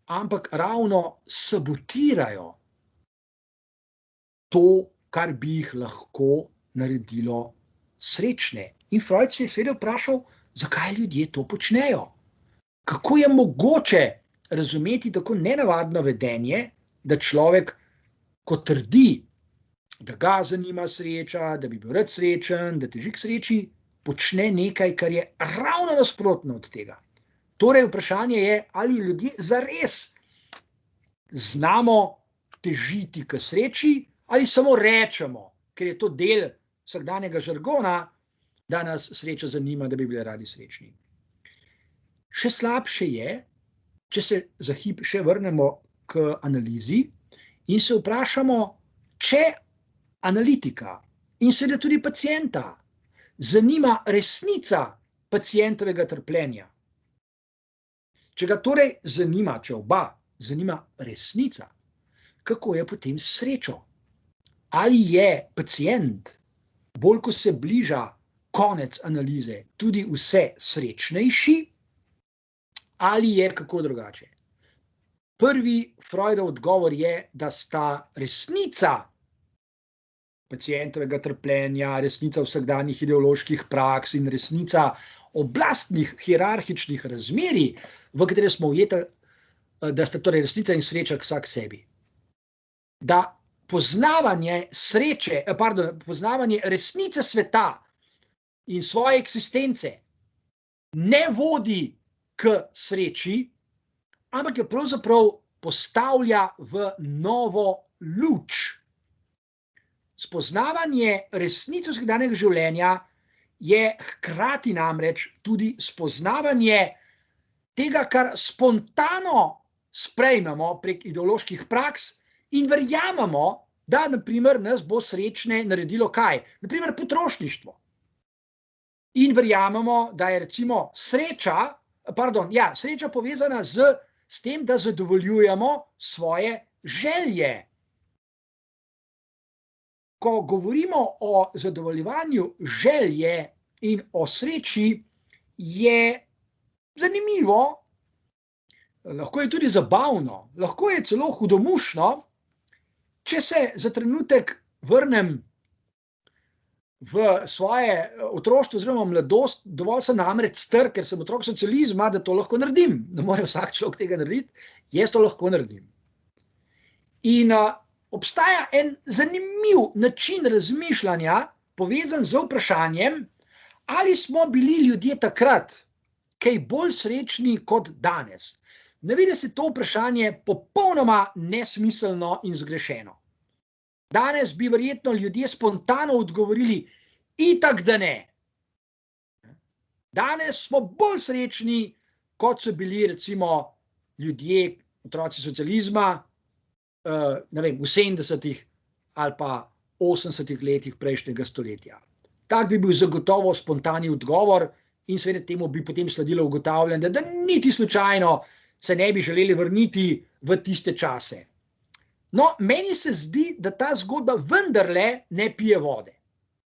A: ampak ravno sabotirajo to, kar bi jih lahko naredilo srečne. In Freud se je seveda vprašal, zakaj ljudje to počnejo? Kako je mogoče razumeti tako nenavadno vedenje, da človek, ko trdi, da ga zanima sreča, da bi bil rad srečen, da teži k sreči, počne nekaj, kar je ravno nasprotno od tega. Torej, vprašanje je, ali ljudje zares znamo težiti k sreči, ali samo rečemo, ker je to del vsakdanjega žargona, da nas sreča zanima, da bi bili radi srečni. Še slabše je, če se za hip še vrnemo k analizi in se vprašamo, če analitika in seveda tudi pacienta zanima resnica pacientovega trpljenja. Če ga torej zanima, če oba zanima resnica, kako je potem s srečo? Ali je pacient, bolj ko se bliža konec analize, tudi vse srečnejši, ali je kako drugače? Prvi Freudov odgovor je, da sta resnica pacientovega trpljenja, resnica vsakdanjih ideoloških praks in resnica oblastnih hierarhičnih razmerij, v katere smo ujeti, da sta torej resnica in sreča vsak sebi. Da poznavanje resnice sveta in svoje eksistence ne vodi k sreči, ampak jo pravzaprav postavlja v novo luč. Spoznavanje resnice vsakdanjega življenja je hkrati namreč tudi spoznavanje tega, kar spontano sprejmemo prek ideoloških praks in verjamemo, da naprimer nas bo srečne naredilo kaj? Naprimer potrošništvo. In verjamemo, da je recimo sreča povezana s tem, da zadovoljujemo svoje želje. Ko govorimo o zadovoljevanju želje in o sreči, je zanimivo, lahko je tudi zabavno, lahko je celo hudomušno, če se za trenutek vrnem v svoje otroštvo oziroma mladost. Dovolj sem namreč star, ker sem otrok socializma, da to lahko naredim. Ne more vsak človek tega narediti, jaz to lahko naredim. In obstaja en zanimiv način razmišljanja, povezan z vprašanjem, ali smo bili ljudje takrat kaj bolj srečni kot danes. Ne vidi se to vprašanje popolnoma nesmiselno in zgrešeno. Danes bi verjetno ljudje spontano odgovorili, itak da ne. Danes smo bolj srečni, kot so bili recimo ljudje, otroci socializma, v 70-ih ali pa 80-ih letih prejšnjega stoletja. Tak bi bil zagotovo spontani odgovor in seveda temu bi potem sledilo ugotavljanje, da niti slučajno se ne bi želeli vrniti v tiste čase. No, meni se zdi, da ta zgodba vendarle ne pije vode.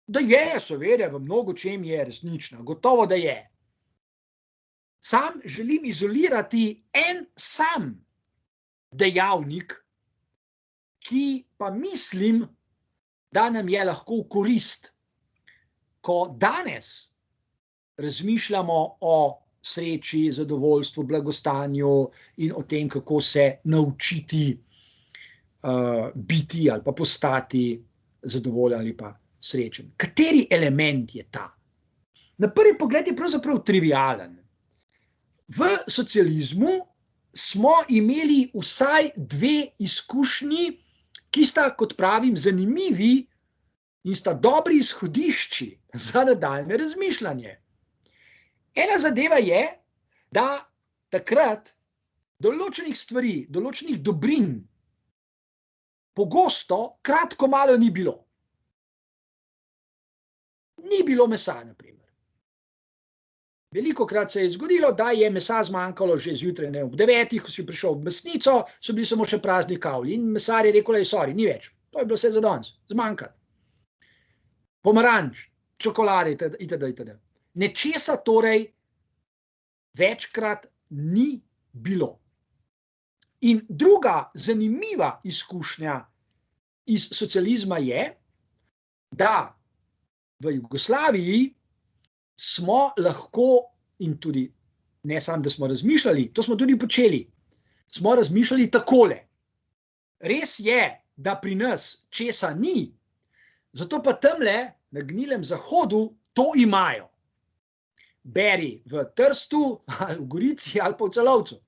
A: Da je, seveda, v mnogo čem je resnična, gotovo da je. Sam želim izolirati en sam dejavnik, ki pa mislim, da nam je lahko v korist, ko danes razmišljamo o sreči, zadovoljstvu, blagostanju in o tem, kako se naučiti biti ali pa postati zadovoljen ali pa srečen. Kateri element je ta? Na prvi pogled je pravzaprav trivialen. V socializmu smo imeli vsaj dve izkušnji, ki sta, kot pravim, zanimivi in sta dobri izhodišči za nadaljne razmišljanje. Ena zadeva je, da takrat določenih stvari, določenih dobrin pogosto kratko malo ni bilo. Ni bilo mesa, na primer. Velikokrat se je zgodilo, da je mesa zmanjkalo že zjutraj ob 9, ko si prišel v mesnico, so bili samo še prazni kavlji in mesar je rekel, sorry, ni več. To je bilo vse za danes, zmanjkalo. Pomaranč, čokolade itd. Nečesa torej večkrat ni bilo. In druga zanimiva izkušnja iz socializma je, da v Jugoslaviji smo lahko, in tudi ne samo, da smo razmišljali, to smo tudi počeli, smo razmišljali takole. Res je, da pri nas česa ni, zato pa tamle na gnilem zahodu to imajo. Beri v Trstu, ali v Gorici, ali pa v Celovcu.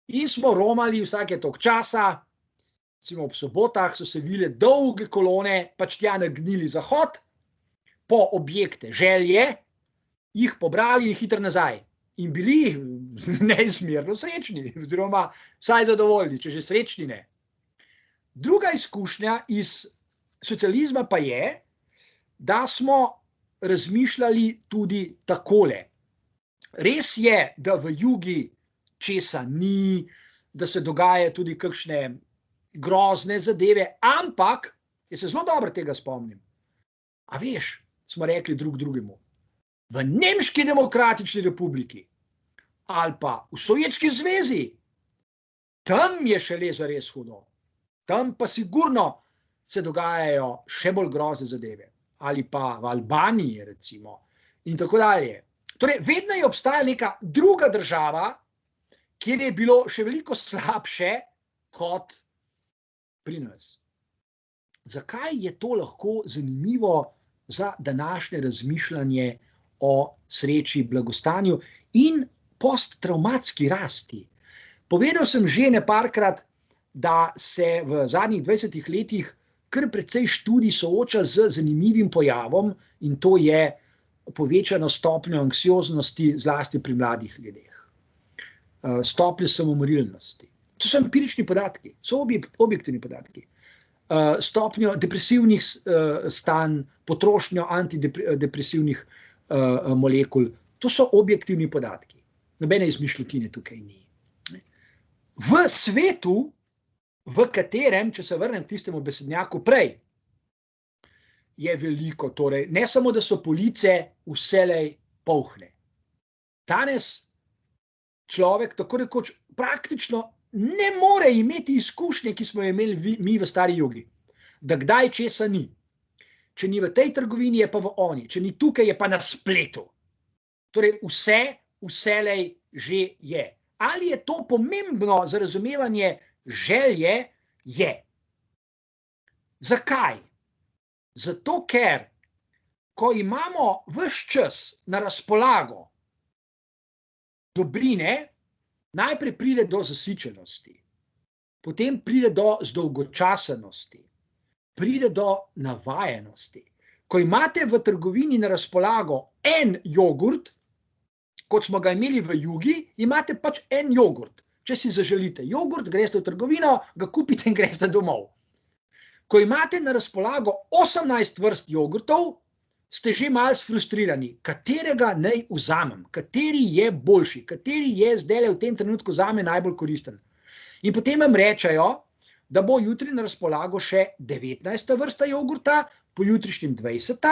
A: In smo romali vsake toliko časa, recimo ob sobotah so se vile dolge kolone, pač tja na gnili zahod, po objekte želje, jih pobrali in hitro nazaj. In bili neizmerno srečni, oziroma vsaj zadovoljni, če že srečni ne. Druga izkušnja iz socializma pa je, da smo razmišljali tudi takole. Res je, da v Jugi česa ni, da se dogaja tudi kakšne grozne zadeve, ampak, jaz se zelo dobro tega spomnim, a veš, smo rekli drug drugemu, v Nemški demokratični republiki ali pa v Sovjetski zvezi, tam je šele zares hudo, tam pa sigurno se dogajajo še bolj grozne zadeve, ali pa v Albaniji recimo in tako dalje. Torej, vedno je obstajala neka druga država, kjer je bilo še veliko slabše kot pri nas. Zakaj je to lahko zanimivo za današnje razmišljanje o sreči, blagostanju in posttravmatski rasti? Povedal sem že neparkrat, da se v zadnjih 20 letih kar precej študij sooča z zanimivim pojavom in to je povečano stopnjo anksioznosti, zlasti pri mladih ljudeh. Stopnjo samomorilnosti. To so empirični podatki, so objektivni podatki. Stopnjo depresivnih stanj, potrošnjo antidepresivnih molekul, to so objektivni podatki. Nobene izmišljotine tukaj ni. V svetu, v katerem, če se vrnem k tistemu besednjaku prej, je veliko, torej, ne samo, da so police vselej polhne. Danes človek tako rekoč praktično ne more imeti izkušnje, ki smo jo imeli mi v stari jugi, da kdaj česa ni. Če ni v tej trgovini, je pa v oni, če ni tukaj, je pa na spletu. Torej vse, vselej že je. Ali je to pomembno za razumevanje želje? Je. Zakaj? Zato, ker ko imamo ves čas na razpolago dobrine, najprej pride do zasičenosti, potem pride do zdolgočasenosti, pride do navajenosti. Ko imate v trgovini na razpolago en jogurt, kot smo ga imeli v jugi, imate pač en jogurt. Če si zaželite jogurt, greste v trgovino, ga kupite in greste domov. Ko imate na razpolago 18 vrst jogurtov, ste že malo frustrirani. Katerega naj vzamem? Kateri je boljši? Kateri je zdajle v tem trenutku zame najbolj koristen? In potem vam rečejo, da bo jutri na razpolago še 19. vrsta jogurta, pojutrišnjem 20.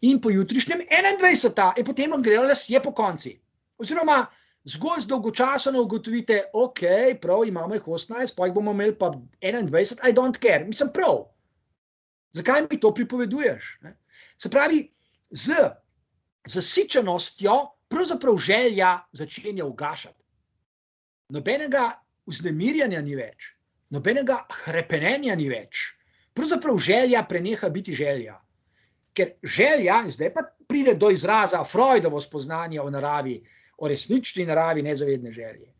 A: in pojutrišnjem 21. In potem vam grejo lasje po konci. Oziroma, zgolj dolgočasno ugotovite, ok, prav, imamo jih 18, pa jih bomo imeli pa 21, I don't care. Mislim, prav. Zakaj mi to pripoveduješ? Se pravi, z zasičenostjo pravzaprav želja začenja ugašati. Nobenega vznemirjanja ni več, nobenega hrepenenja ni več. Pravzaprav želja preneha biti želja. Ker želja, zdaj pa pride do izraza Freudovo spoznanje o naravi, o resnični naravi nezavedne želje.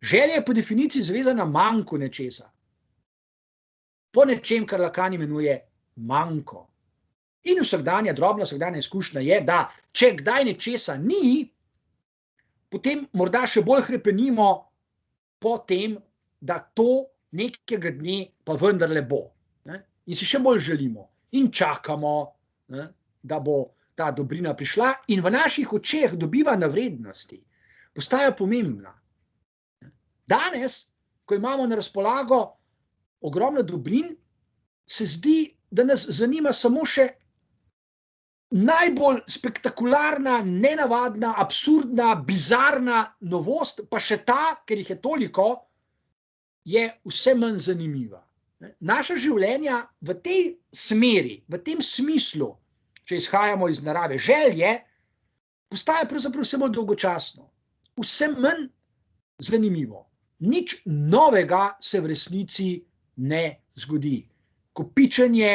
A: Želja je po definiciji zvezana manku nečesa. Po nečem, kar Lacan imenuje manko. In drobna vsakdanja izkušnja je, da če kdaj nečesa ni, potem morda še bolj hrepenimo po tem, da to nekega dne pa vendarle bo. In si še bolj želimo in čakamo, da bo ta dobrina prišla in v naših očeh dobiva na vrednosti, postaja pomembna. Danes, ko imamo na razpolago ogromno dobrin, se zdi, da nas zanima samo še najbolj spektakularna, nenavadna, absurdna, bizarna novost, pa še ta, ker jih je toliko, je vse manj zanimiva. Naša življenja v tej smeri, v tem smislu, če izhajamo iz narave želje, postaja pravzaprav vse bolj dolgočasno, vse manj zanimivo. Nič novega se v resnici ne zgodi. Kopičenje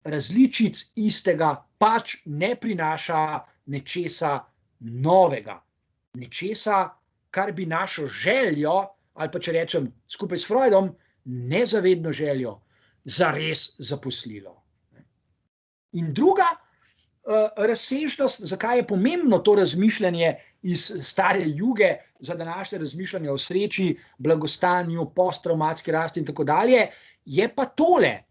A: različic istega pač ne prinaša nečesa novega. Nečesa, kar bi našo željo, ali pa če rečem skupaj s Freudom, nezavedno željo, zares zaposlilo. In druga razsežnost, zakaj je pomembno to razmišljanje iz stare juge za današnje razmišljanje o sreči, blagostanju, posttraumatski rasti in tako dalje, je pa tole.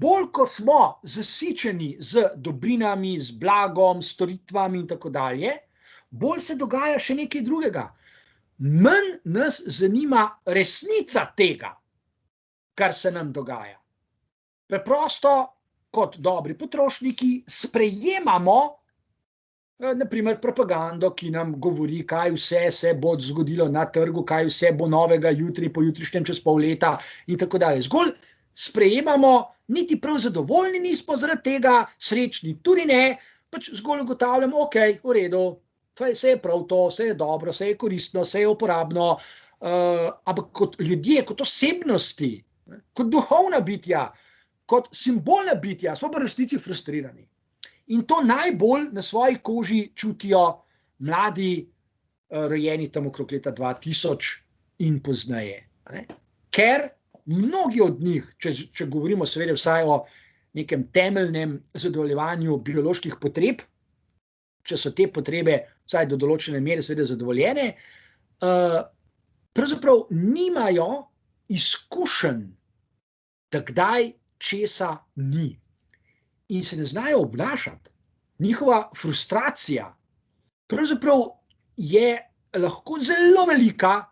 A: Bolj, ko smo zasičeni z dobrinami, z blagom, storitvami in tako dalje, bolj se dogaja še nekaj drugega. Manj nas zanima resnica tega, kar se nam dogaja. Preprosto, kot dobri potrošniki, sprejemamo na primer propagando, ki nam govori, kaj vse se bo zgodilo na trgu, kaj vse bo novega jutri, pojutrišnjem, čez pol leta in tako dalje. Zgolj sprejemamo, niti prav zadovoljni nismo zaradi tega, srečni tudi ne, pač zgolj ugotavljamo, ok, v redu, vse je prav to, vse je dobro, vse je koristno, vse je uporabno, ampak kot ljudje, kot osebnosti, kot duhovna bitja, kot simbolna bitja, smo pa v resnici frustrirani. In to najbolj na svoji koži čutijo mladi, rojeni tam okrog leta 2000 in pozneje. Ker mnogi od njih, če govorimo seveda vsaj o nekem temeljnem zadovoljevanju bioloških potreb, če so te potrebe vsaj do določene mere seveda zadovoljene, pravzaprav nimajo izkušenj, da kdaj česa ni. In se ne znajo obnašati. Njihova frustracija pravzaprav je lahko zelo velika,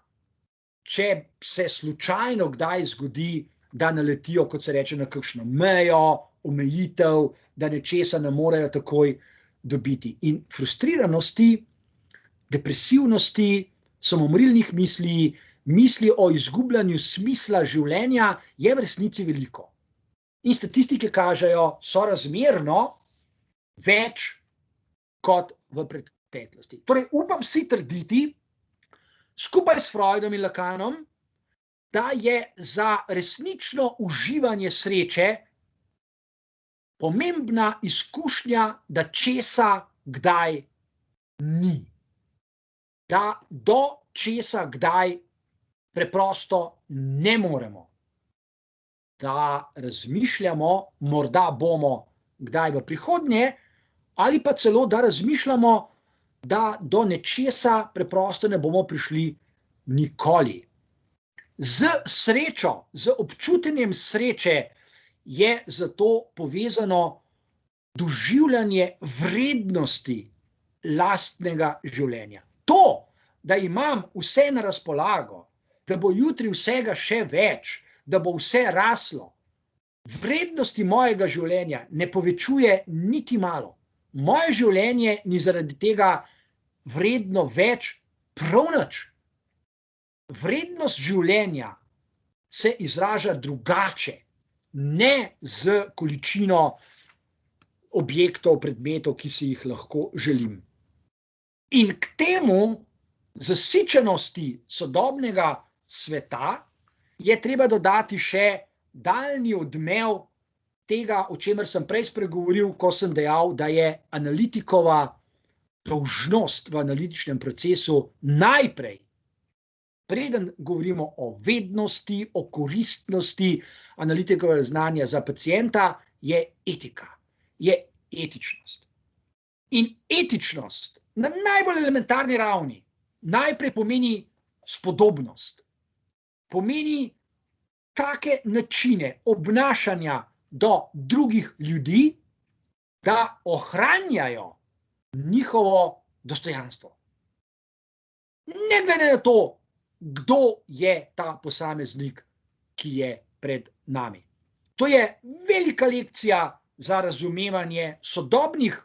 A: če se slučajno kdaj zgodi, da naletijo, kot se reče, na kakšno mejo, omejitev, da nečesa ne morejo takoj dobiti. In frustriranosti, depresivnosti, samomorilnih misli, misli o izgubljanju smisla življenja je v resnici veliko. In statistike kažejo sorazmerno več kot v preteklosti. Torej, upam si trditi, skupaj s Freudom in Lacanom, da je za resnično uživanje sreče pomembna izkušnja, da česa kdaj ni. Da do česa kdaj preprosto ne moremo. Da razmišljamo, morda bomo kdaj v prihodnje, ali pa celo, da razmišljamo, da do nečesa preprosto ne bomo prišli nikoli. Z srečo, z občutenjem sreče je zato povezano doživljanje vrednosti lastnega življenja. To, da imam vse na razpolago, da bo jutri vsega še več, da bo vse raslo, vrednosti mojega življenja ne povečuje niti malo. Moje življenje ni zaradi tega vredno več prav nič. Vrednost življenja se izraža drugače, ne z količino objektov, predmetov, ki si jih lahko želim. In k temu zasičenosti sodobnega sveta je treba dodati še daljni odmev tega, o čemer sem prej spregovoril, ko sem dejal, da je analitikova dolžnost v analitičnem procesu najprej, preden govorimo o vednosti, o koristnosti analitikovega znanja za pacienta, je etika, je etičnost. In etičnost na najbolj elementarni ravni najprej pomeni spodobnost, pomeni take načine obnašanja do drugih ljudi, da ohranjajo njihovo dostojanstvo. Ne glede na to, kdo je ta posameznik, ki je pred nami. To je velika lekcija za razumevanje sodobnih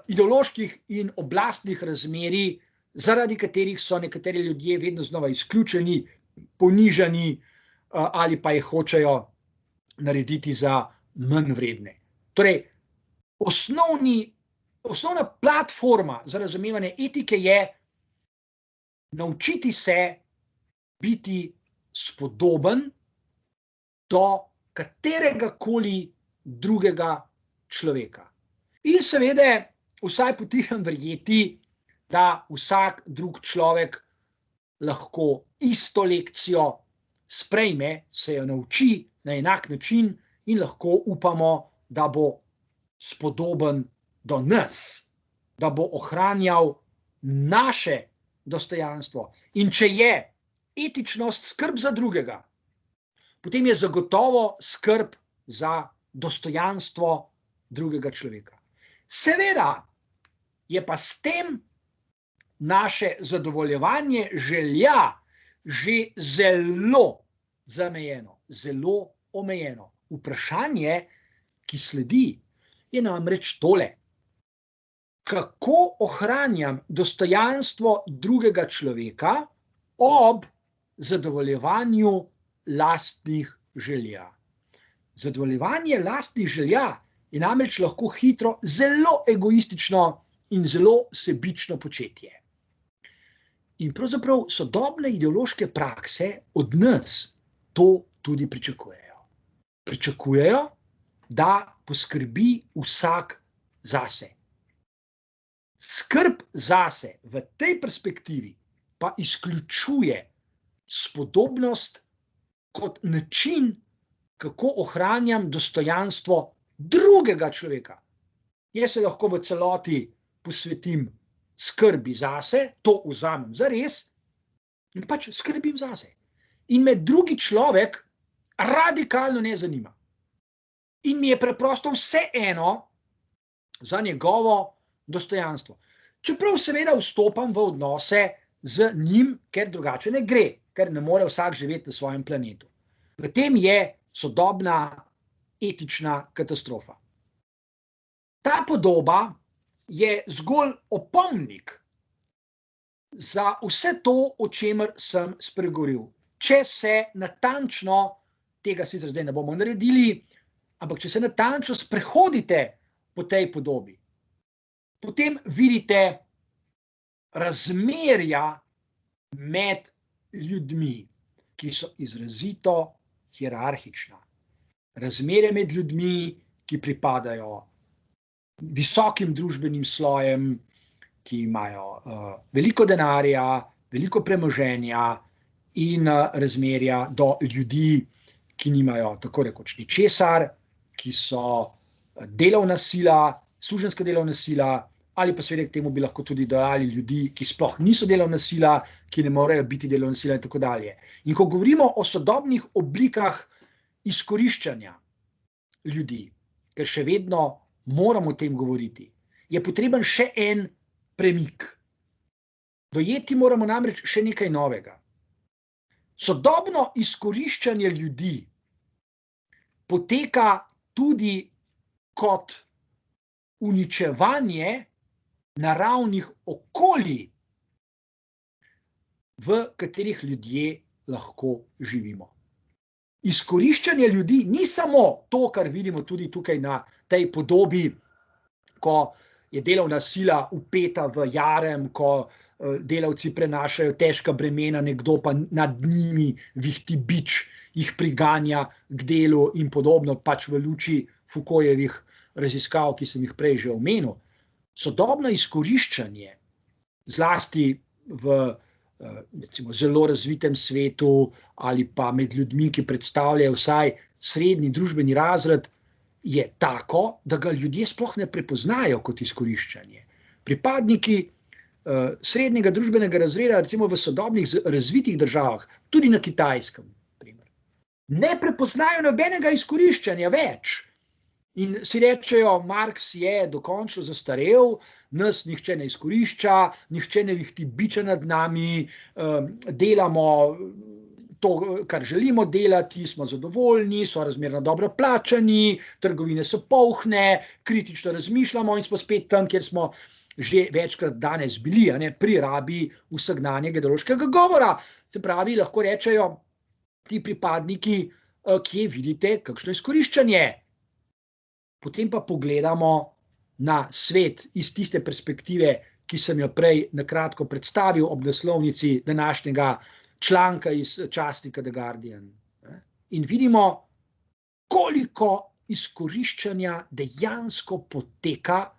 A: ideoloških in oblastnih razmerij, zaradi katerih so nekateri ljudje vedno znova izključeni, ponižani ali pa jih hočejo narediti za manj vredne. Torej, osnovna platforma za razumevanje etike je naučiti se biti spodoben do kateregakoli drugega človeka. In seveda vsaj potiram verjeti, da vsak drug človek lahko isto lekcijo sprejme, se jo nauči na enak način in lahko upamo, da bo spodoben do nas, da bo ohranjal naše dostojanstvo. In če je etičnost skrb za drugega, potem je zagotovo skrb za dostojanstvo drugega človeka. Seveda je pa s tem naše zadovoljevanje želja že zelo zamejeno, zelo omejeno. Vprašanje, ki sledi, je namreč tole. Kako ohranjam dostojanstvo drugega človeka ob zadovoljevanju lastnih želja? Zadovoljevanje lastnih želja je namreč lahko hitro zelo egoistično in zelo sebično početje. In pravzaprav sodobne ideološke prakse od nas to tudi pričakujejo. Pričakujejo, da poskrbi vsak zase. Skrb zase v tej perspektivi pa izključuje spodobnost kot način, kako ohranjam dostojanstvo drugega človeka. Jaz se lahko v celoti posvetim skrbi zase, to vzamem zares in pač skrbim zase. In me drugi človek radikalno ne zanima. In mi je preprosto vseeno za njegovo dostojanstvo. Čeprav seveda vstopam v odnose z njim, ker drugače ne gre, ker ne more vsak živeti na svojem planetu. V tem je sodobna etična katastrofa. Ta podoba je zgolj opomnik za vse to, o čemer sem spregovoril. Če se natančno, tega sicer zdaj ne bomo naredili, ampak če se natančno sprehodite po tej podobi, potem vidite razmerja med ljudmi, ki so izrazito hierarhična. Razmerja med ljudmi, ki pripadajo visokim družbenim slojem, ki imajo veliko denarja, veliko premoženja in razmerja do ljudi, ki nimajo tako rekoč ničesar, ki so delovna sila, suženjska delovna sila, ali pa seveda k temu bi lahko tudi dodali ljudi, ki sploh niso delovna sila, ki ne morejo biti delovna sila in tako dalje. In ko govorimo o sodobnih oblikah izkoriščanja ljudi, ker še vedno moramo o tem govoriti, je potreben še en premik. Dojeti moramo namreč še nekaj novega. Sodobno izkoriščanje ljudi poteka tudi kot uničevanje naravnih okolij, v katerih ljudje lahko živimo. Izkoriščanje ljudi ni samo to, kar vidimo tudi tukaj na tej podobi, ko je delovna sila vpeta v jarem, ko delavci prenašajo težka bremena, nekdo pa nad njimi vihti bič, jih priganja k delu in podobno, pač v luči Foucaultjevih raziskav, ki sem jih prej že omenil. Sodobno izkoriščanje, zlasti v recimo zelo razvitem svetu ali pa med ljudmi, ki predstavljajo vsaj srednji družbeni razred, je tako, da ga ljudje sploh ne prepoznajo kot izkoriščanje. Pripadniki srednjega družbenega razreda, recimo v sodobnih razvitih državah, tudi na Kitajskem, ne prepoznajo nobenega izkoriščanja več. In si rečejo, Marx je dokončno zastarel, nas nihče ne izkorišča, nihče ne vihti biča nad nami, delamo to, kar želimo delati, smo zadovoljni, so razmerno dobro plačani, trgovine so polne, kritično razmišljamo in smo spet tam, kjer smo že večkrat danes bili, pri rabi vsakdanjega ideološkega govora. Se pravi, lahko rečejo ti pripadniki, kje vidite kakšno izkoriščanje. Potem pa pogledamo na svet iz tiste perspektive, ki sem jo prej nakratko predstavil ob naslovnici današnjega članka iz časnika The Guardian. In vidimo, koliko izkoriščanja dejansko poteka,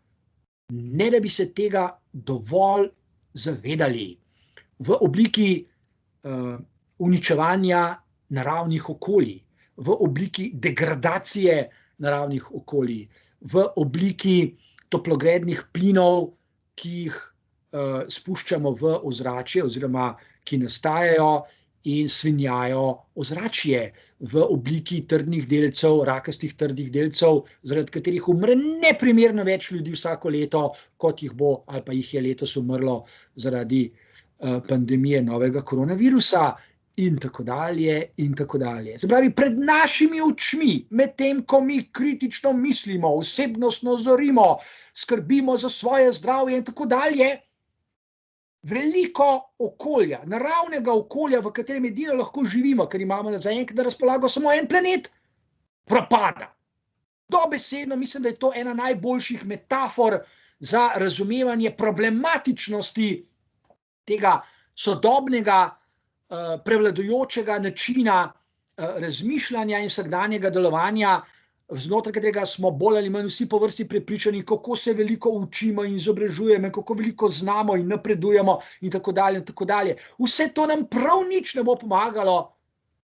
A: ne da bi se tega dovolj zavedali, v obliki uničevanja naravnih okolij, v obliki degradacije naravnih okolij, v obliki toplogrednih plinov, ki jih spuščamo v ozračje oziroma ki nastajajo in svinjajo ozračje, v obliki trdnih delcev, rakastih trdih delcev, zaradi katerih umre neprimerno več ljudi vsako leto, kot jih bo ali pa jih je letos umrlo zaradi pandemije novega koronavirusa. In tako dalje, in tako dalje. Se pravi, pred našimi očmi, medtem ko mi kritično mislimo, osebnostno zorimo, skrbimo za svoje zdravje in tako dalje, veliko okolja, naravnega okolja, v katerem edino lahko živimo, ker imamo zaenkrat na razpolago samo en planet, propada. Dobesedno mislim, da je to ena najboljših metafor za razumevanje problematičnosti tega sodobnega prevladujočega načina razmišljanja in vsakdanjega delovanja, znotraj katerega smo bolj ali manj vsi po vrsti prepričani, kako se veliko učimo in izobražujemo, kako veliko znamo in napredujemo in tako dalje in tako dalje. Vse to nam prav nič ne bo pomagalo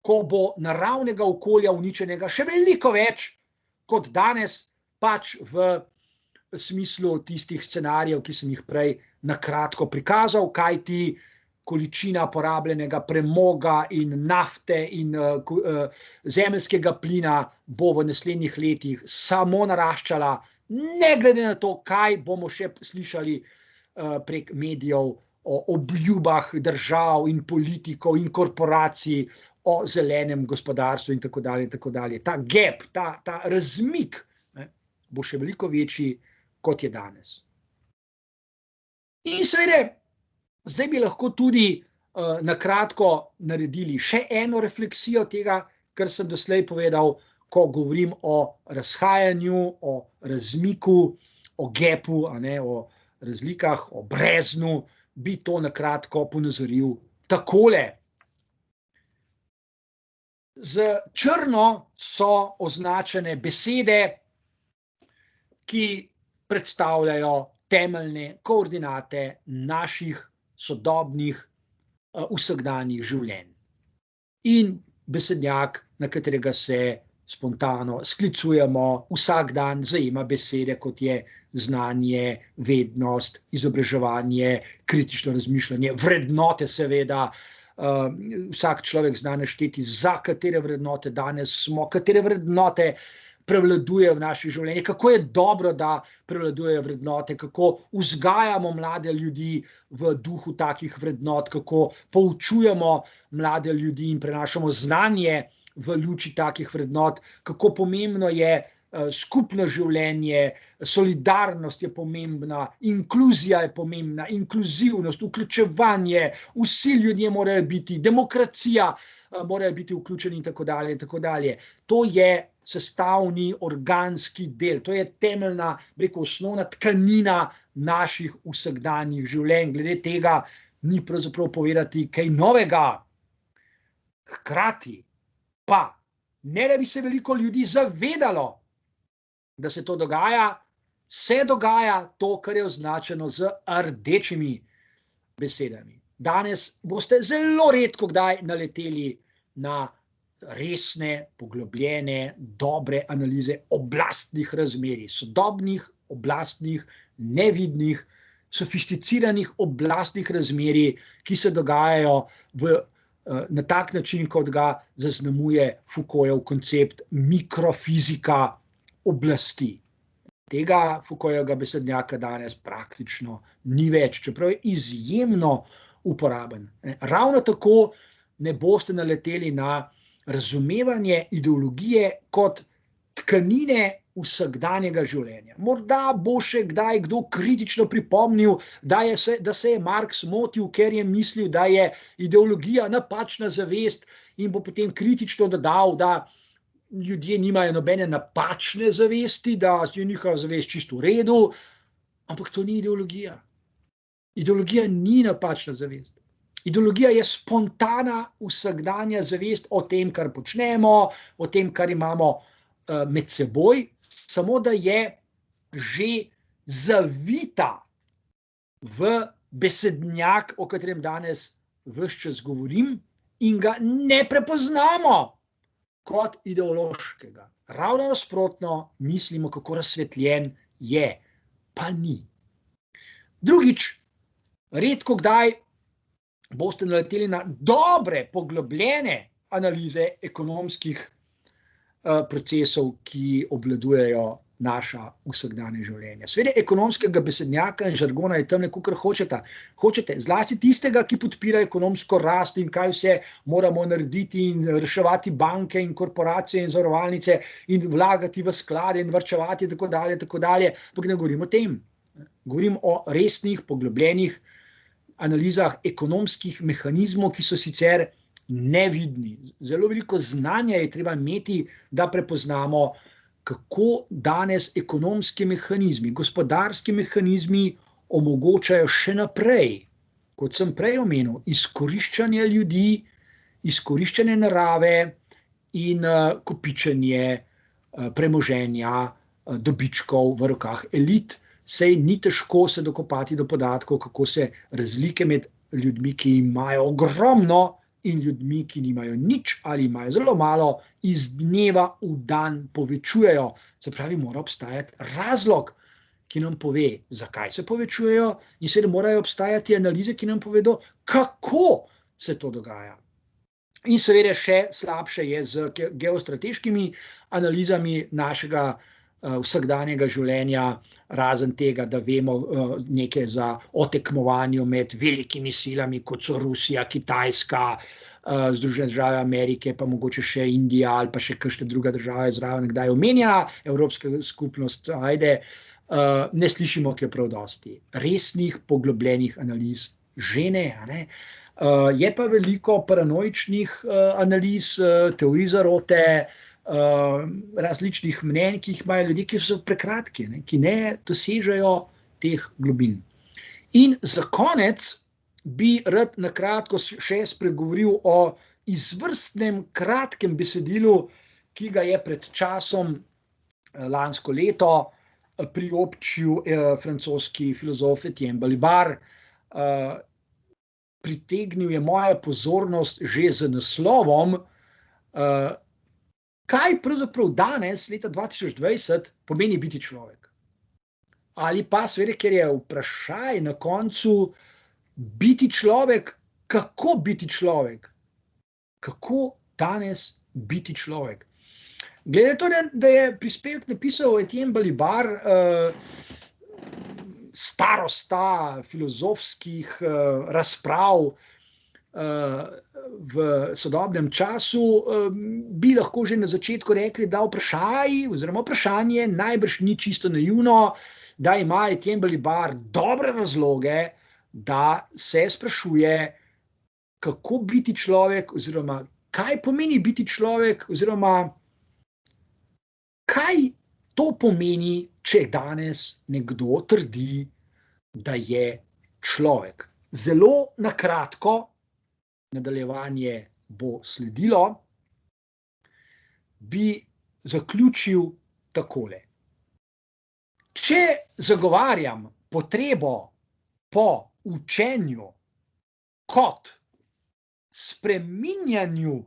A: ko bo naravnega okolja uničenega še veliko več kot danes, pač v smislu tistih scenarijev, ki sem jih prej na kratko prikazal, kajti količina porabljenega premoga in nafte in zemeljskega plina bo v naslednjih letih samo naraščala, ne glede na to, kaj bomo še slišali prek medijev o obljubah držav in politikov in korporacij o zelenem gospodarstvu in tako dalje in tako dalje. Ta gap, ta razmik, ne, bo še veliko večji, kot je danes. In seveda, zdaj bi lahko tudi na kratko naredili še eno refleksijo tega, kar sem doslej povedal, ko govorim o razhajanju, o razmiku, o gapu, o razlikah, o breznu, bi to na kratko ponazoril takole. Z črno so označene besede, ki predstavljajo temeljne koordinate naših sodobnih vsakdanjih življenj. In besednjak, na katerega se spontano sklicujemo vsak dan, zajema besede, kot je znanje, vednost, izobraževanje, kritično razmišljanje, vrednote seveda. Vsak človek zna našteti, za katere vrednote danes smo, katere vrednote prevladujejo v naših življenjih, kako je dobro, da prevladujejo vrednote, kako vzgajamo mlade ljudi v duhu takih vrednot, kako poučujemo mlade ljudi in prenašamo znanje v luči takih vrednot, kako pomembno je skupno življenje, solidarnost je pomembna, inkluzija je pomembna, inkluzivnost, vključevanje, vsi ljudje morajo biti, demokracija morajo biti vključeni in tako dalje in tako dalje. To je sestavni organski del, to je temeljna, osnovna tkanina naših vsakdanjih življenj. Glede tega ni pravzaprav povedati kaj novega. Hkrati pa, ne da bi se veliko ljudi zavedalo, da se to dogaja, se dogaja to, kar je označeno z rdečimi besedami. Danes boste zelo redko kdaj naleteli na resne, poglobljene, dobre analize oblastnih razmerij, sodobnih, oblastnih, nevidnih, sofisticiranih oblastnih razmerij, ki se dogajajo na tak način, kot ga zaznamuje Foucaultov koncept mikrofizika oblasti. Tega Foucaultovega besednjaka danes praktično ni več, čeprav je izjemno uporaben. Ravno tako ne boste naleteli na razumevanje ideologije kot tkanine vsakdanjega življenja. Morda bo še kdaj kdo kritično pripomnil, da se je Marx motil, ker je mislil, da je ideologija napačna zavest, in bo potem kritično dodal, da ljudje nimajo nobene napačne zavesti, da je njihova zavest čisto v redu, ampak to ni ideologija. Ideologija ni napačna zavest. Ideologija je spontana vsakdanja zavest o tem, kar počnemo, o tem, kar imamo med seboj, samo da je že zavita v besednjak, o katerem danes ves čas govorim, in ga ne prepoznamo kot ideološkega. Ravno nasprotno, mislimo, kako razsvetljen je, pa ni. Drugič, redko kdaj boste naleteli na dobre, poglobljene analize ekonomskih procesov, ki obvladujejo naša vsakdanja življenja. Seveda ekonomskega besednjaka in žargona je tam kakor hočete, zlasti tistega, ki podpira ekonomsko rast in kaj vse moramo narediti in reševati banke in korporacije in zavarovalnice in vlagati v sklade in varčevati in tako dalje, ampak ne govorim o tem. Govorim o resnih, poglobljenih analizah ekonomskih mehanizmov, ki so sicer nevidni. Zelo veliko znanja je treba imeti, da prepoznamo, kako danes ekonomski mehanizmi, gospodarski mehanizmi omogočajo še naprej, kot sem prej omenil, izkoriščanje ljudi, izkoriščanje narave in kopičenje premoženja, dobičkov v rokah elit. Sej ni težko se dokopati do podatkov, kako se razlike med ljudmi, ki imajo ogromno in ljudmi, ki nimajo nič ali imajo zelo malo, iz dneva v dan povečujejo. Se pravi, mora obstajati razlog, ki nam pove, zakaj se povečujejo, in seveda morajo obstajati analize, ki nam povedo, kako se to dogaja. In seveda še slabše je z geostrateškimi analizami našega vsakdanjega življenja, razen tega, da vemo nekaj o tekmovanju med velikimi silami, kot so Rusija, Kitajska, Združene države Amerike, pa mogoče še Indija ali pa še kakšna druga država je zraven kdaj omenjena, Evropska skupnost, ne slišimo kaj prav dosti. Resnih, poglobljenih analiz že ne. Je pa veliko paranoičnih analiz, teorij zarote, različnih mnenj, ki jih imajo ljudje, ki so prekratki, ki ne dosežejo teh globin. In za konec bi rad na kratko še spregovoril o izvrstnem kratkem besedilu, ki ga je pred časom, lansko leto, priobčil francoski filozof Etienne Balibar. Pritegnil je mojo pozornost že z naslovom, kaj pravzaprav danes, leta 2020, pomeni biti človek. Ali pa seveda, ker je vprašaj na koncu biti človek, kako biti človek? Kako danes biti človek? Glede to, da je prispevek napisal Etienne Balibar, starosta filozofskih razprav v sodobnem času, bi lahko že na začetku rekli, da vprašanje najbrž ni čisto naivno, da ima Etienne Balibar dobre razloge, da se sprašuje, kako biti človek, oziroma kaj pomeni biti človek, oziroma kaj to pomeni, če danes nekdo trdi, da je človek. Zelo na kratko, nadaljevanje bo sledilo, bi zaključil takole. Če zagovarjam potrebo po učenju kot spreminjanju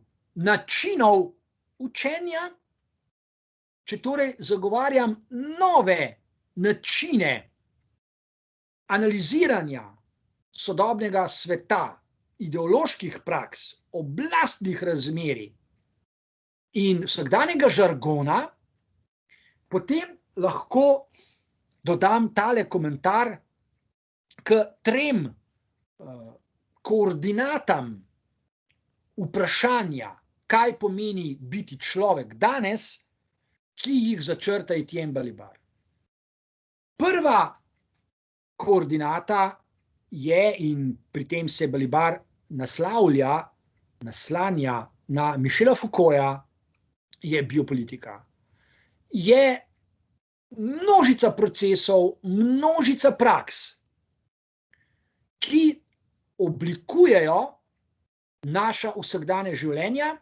A: načinov učenja, če torej zagovarjam nove načine analiziranja sodobnega sveta, ideoloških praks, oblastnih razmerij in vsakdanjega žargona, potem lahko dodam tale komentar k 3 koordinatam vprašanja, kaj pomeni biti človek danes, ki jih začrta Etienne Balibar. Prva koordinata je, in pri tem se Balibar naslanja na Michela Foucaulta, je biopolitika. Je množica procesov, množica praks, ki oblikujejo naša vsakdanja življenja,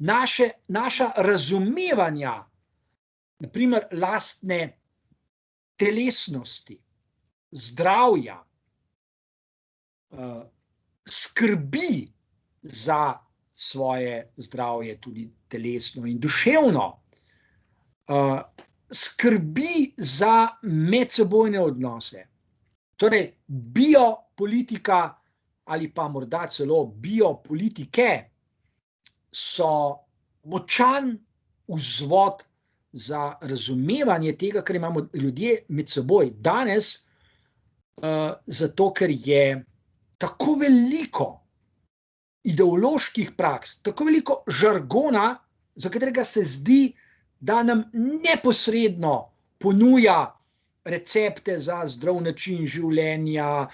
A: naša razumevanja, na primer lastne telesnosti, zdravja, skrbi za svoje zdravje, tudi telesno in duševno, skrbi za medsebojne odnose. Torej, biopolitika ali pa morda celo biopolitike so močan vzvod za razumevanje tega, kar imamo ljudje med seboj danes, zato ker je tako veliko ideoloških praks, tako veliko žargona, za katerega se zdi, da nam neposredno ponuja recepte za zdrav način življenja,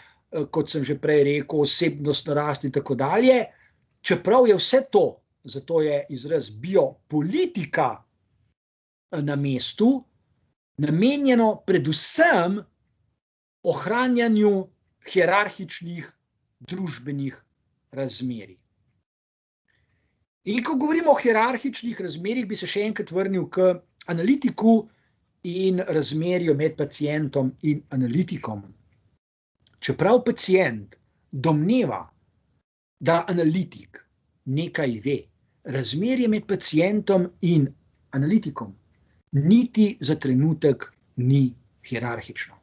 A: kot sem že prej rekel, osebnostno rast in tako dalje, čeprav je vse to, zato je izraz biopolitika na mestu, namenjeno predvsem ohranjanju hierarhičnih družbenih razmerij. In ko govorimo o hierarhičnih razmerjih, bi se še enkrat vrnil k analitiku in razmerju med pacientom in analitikom. Čeprav pacient domneva, da analitik nekaj ve, razmerje med pacientom in analitikom niti za trenutek ni hierarhično.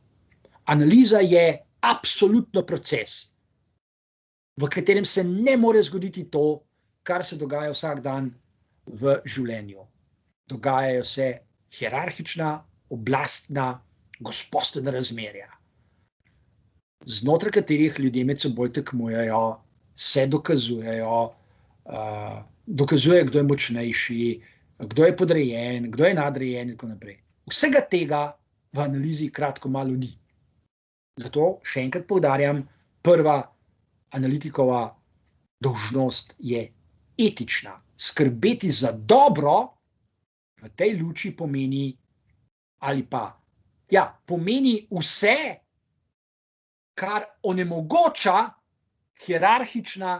A: Analiza je absolutno proces, v katerem se ne more zgoditi to, kar se dogaja vsak dan v življenju. Dogajajo se hierarhična, oblastna, gospodstvena razmerja, znotraj katerih ljudje med seboj tekmujejo, se dokazujejo, dokazujejo, kdo je močnejši, kdo je podrejen, kdo je nadrejen in tako naprej. Vsega tega v analizi kratko malo ni. Zato še enkrat poudarjam, prva analitikova dolžnost je etična. Skrbeti za dobro v tej luči pomeni ali pa pomeni vse, kar onemogoča hierarhična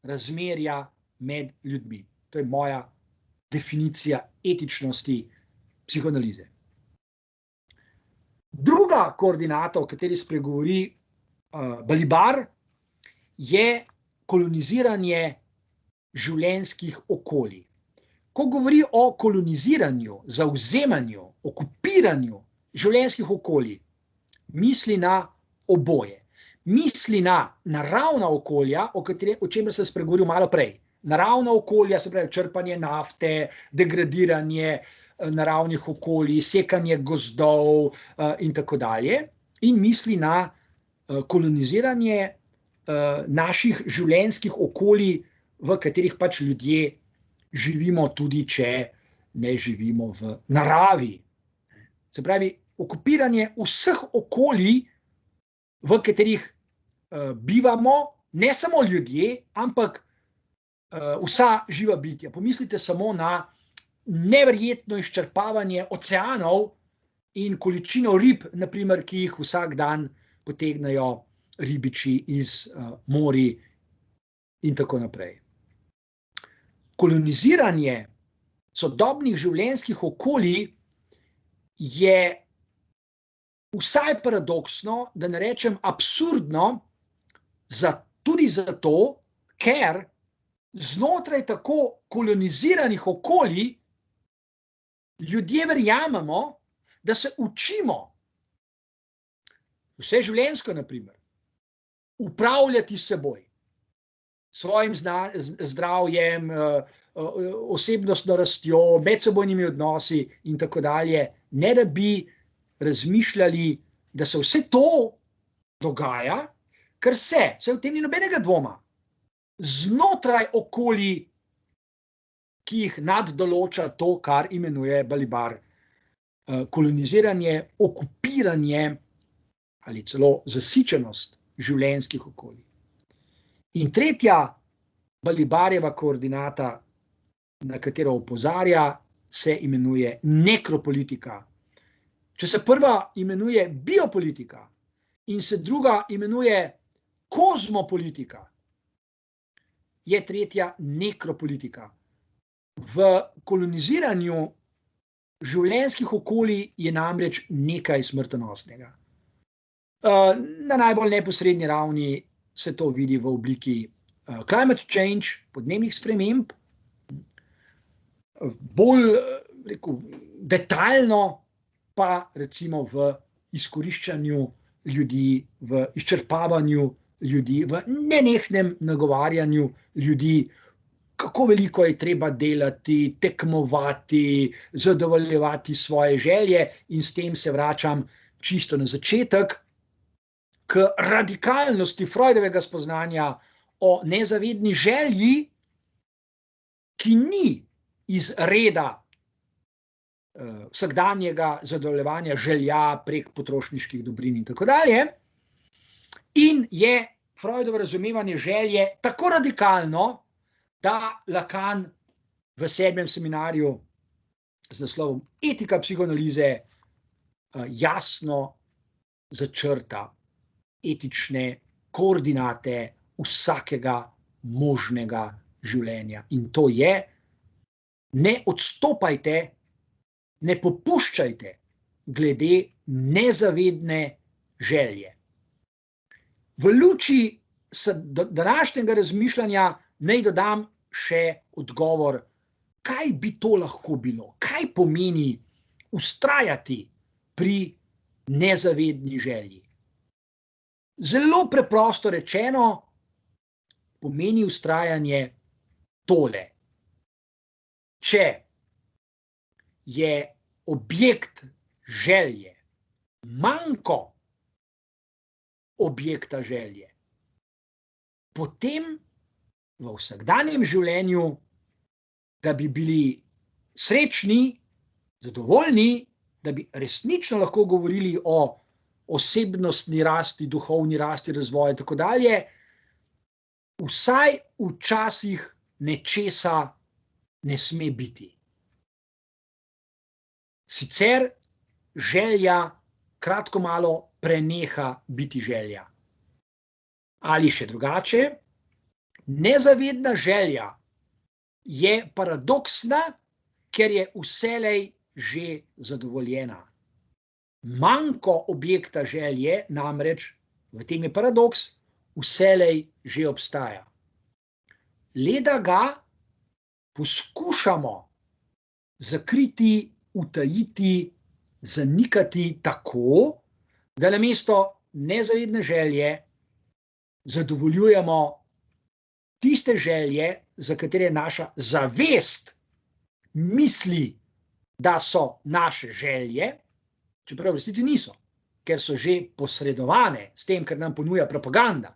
A: razmerja med ljudmi. To je moja definicija etičnosti psihoanalize. Druga koordinata, o kateri spregovori Balibar, je koloniziranje življenjskih okolij. Ko govori o koloniziranju, zavzemanju, okupiranju življenjskih okolij, misli na oboje. Misli na naravna okolja, o čemer sem spregovoril malo prej. Naravna okolja, se pravi črpanje nafte, degradiranje naravnih okolij, sekanje gozdov in tako dalje. In misli na koloniziranje naših življenjskih okolij, v katerih pač ljudje živimo, tudi če ne živimo v naravi. Se pravi, okupiranje vseh okolij, v katerih bivamo, ne samo ljudje, ampak vsa živa bitja. Pomislite samo na neverjetno izčrpavanje oceanov in količino rib, naprimer, ki jih vsak dan potegnejo ribiči iz morij in tako naprej. Koloniziranje sodobnih življenjskih okolij je vsaj paradoksno, da ne rečem absurdno, tudi zato, ker znotraj tako koloniziranih okolij ljudje verjamemo, da se učimo vse življenjsko, naprimer, upravljati s seboj, svojim zdravjem, osebnostno rastjo, medsebojnimi odnosi in tako dalje, ne da bi razmišljali, da se vse to dogaja, ker se v tem ni nobenega dvoma, znotraj okolij, ki jih naddoloča to, kar imenuje Balibar koloniziranje, okupiranje ali celo zasičenost življenjskih okolij. In tretja Balibarjeva koordinata, na katero opozarja, se imenuje nekropolitika. Če se prva imenuje biopolitika in se druga imenuje kozmopolitika, je tretja nekropolitika. V koloniziranju življenjskih okolij je namreč nekaj smrtonosnega. Na najbolj neposredni ravni se to vidi v obliki climate change, podnebnih sprememb, bolj detaljno pa recimo v izkoriščanju ljudi, v izčrpavanju ljudi, v nenehnem nagovarjanju ljudi, kako veliko je treba delati, tekmovati, zadovoljevati svoje želje, in s tem se vračam čisto na začetek k radikalnosti Freudovega spoznanja o nezavedni želji, ki ni iz reda vsakdanjega zadovoljevanja želja prek potrošniških dobrin in tako dalje, in je Freudovo razumevanje želje tako radikalno, da Lacan v 7. seminarju z naslovom Etika psihoanalize jasno začrta etične koordinate vsakega možnega življenja. In to je: ne odstopajte, ne popuščajte glede nezavedne želje. V luči današnjega razmišljanja naj dodam še odgovor, kaj bi to lahko bilo, kaj pomeni vztrajati pri nezavedni želji. Zelo preprosto rečeno pomeni vztrajanje tole. Če je objekt želje manjko objekta želje, potem v vsakdanjem življenju, da bi bili srečni, zadovoljni, da bi resnično lahko govorili o osebnostni rasti, duhovni rasti, razvoju in tako dalje, vsaj včasih nečesa ne sme biti. Sicer želja kratko malo preneha biti želja. Ali še drugače, nezavedna želja je paradoksna, ker je vselej že zadovoljena. Manjko objekta želje namreč, v tem je paradoks, vselej že obstaja. Le da ga poskušamo zakriti, utajiti, zanikati tako, da namesto nezavedne želje zadovoljujemo tiste želje, za katere naša zavest misli, da so naše želje, čeprav v resnici niso, ker so že posredovane s tem, kar nam ponuja propaganda.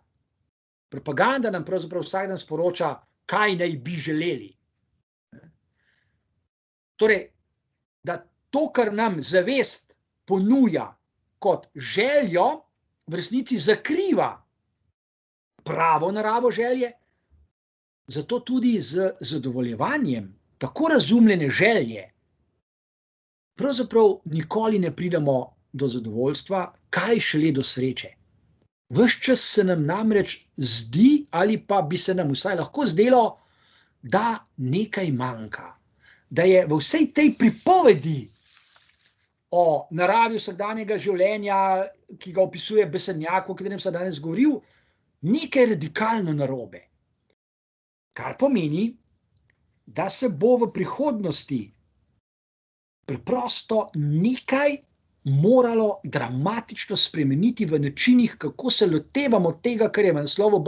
A: Propaganda nam pravzaprav vsak dan sporoča, kaj naj bi želeli. Torej, da to, kar nam zavest ponuja kot željo, v resnici zakriva pravo naravo želje, zato tudi z zadovoljevanjem tako razumljene želje pravzaprav nikoli ne pridemo do zadovoljstva, kaj šele do sreče. Ves čas se nam namreč zdi, ali pa bi se nam vsaj lahko zdelo, da nekaj manjka, da je v vsej tej pripovedi o naravi vsakdanjega življenja, ki ga opisuje besednjak, o katerem sem danes govoril, nekaj radikalno narobe. Kar pomeni, da se bo v prihodnosti preprosto nekaj moralo dramatično spremeniti v načinih, kako se lotevamo tega, kar je v naslovu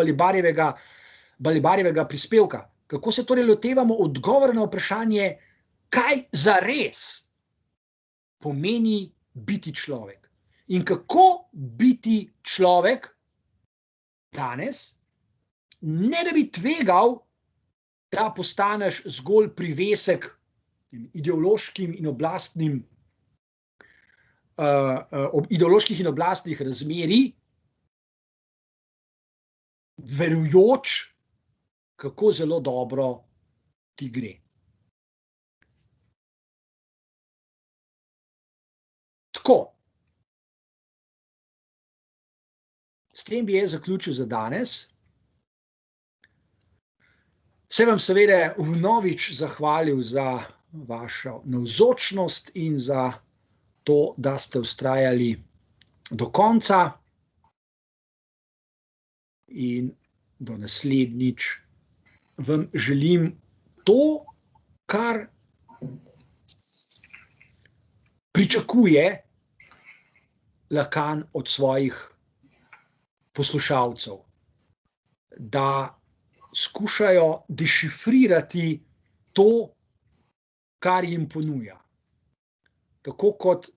A: Balibarjevega prispevka. Kako se torej lotevamo odgovora na vprašanje, kaj zares pomeni biti človek. In kako biti človek danes, ne da bi tvegal, da postaneš zgolj privesek ideološkim in oblastnim ideoloških in oblastnih razmerij, verujoč, kako zelo dobro ti gre. Tako. S tem bi jaz zaključil za danes. Se vam seveda vnovič zahvalil za vašo navzočnost in za to, da ste vztrajali do konca. In do naslednjič vam želim to, kar pričakuje Lacan od svojih poslušalcev, da skušajo dešifrirati to, kar jim ponuja. Tako kot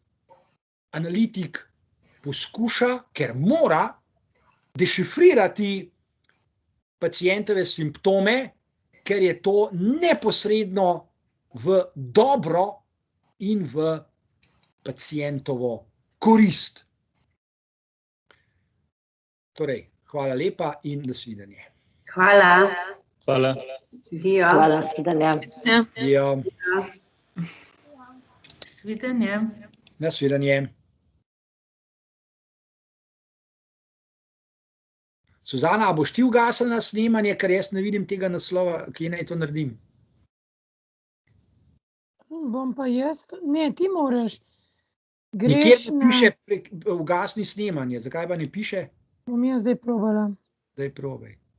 A: analitik poskuša, ker mora dešifrirati pacientove simptome, ker je to neposredno v dobro in v pacientovo korist. Torej, hvala lepa in nasvidenje.
C: Hvala.
D: Hvala.
C: Dio.
E: Hvala, svidenja.
A: Dio.
C: Svidenje.
A: Nasvidenje. Suzana, a boš ti ugasnila snemanje, ker jaz ne vidim tega naslova, kje naj to naredim?
B: Bom pa jaz, ne, ti moraš.
A: Nikjer ne piše ugasni snemanje, zakaj pa ne piše?
B: Bom jaz zdaj probala.
A: Daj probaj.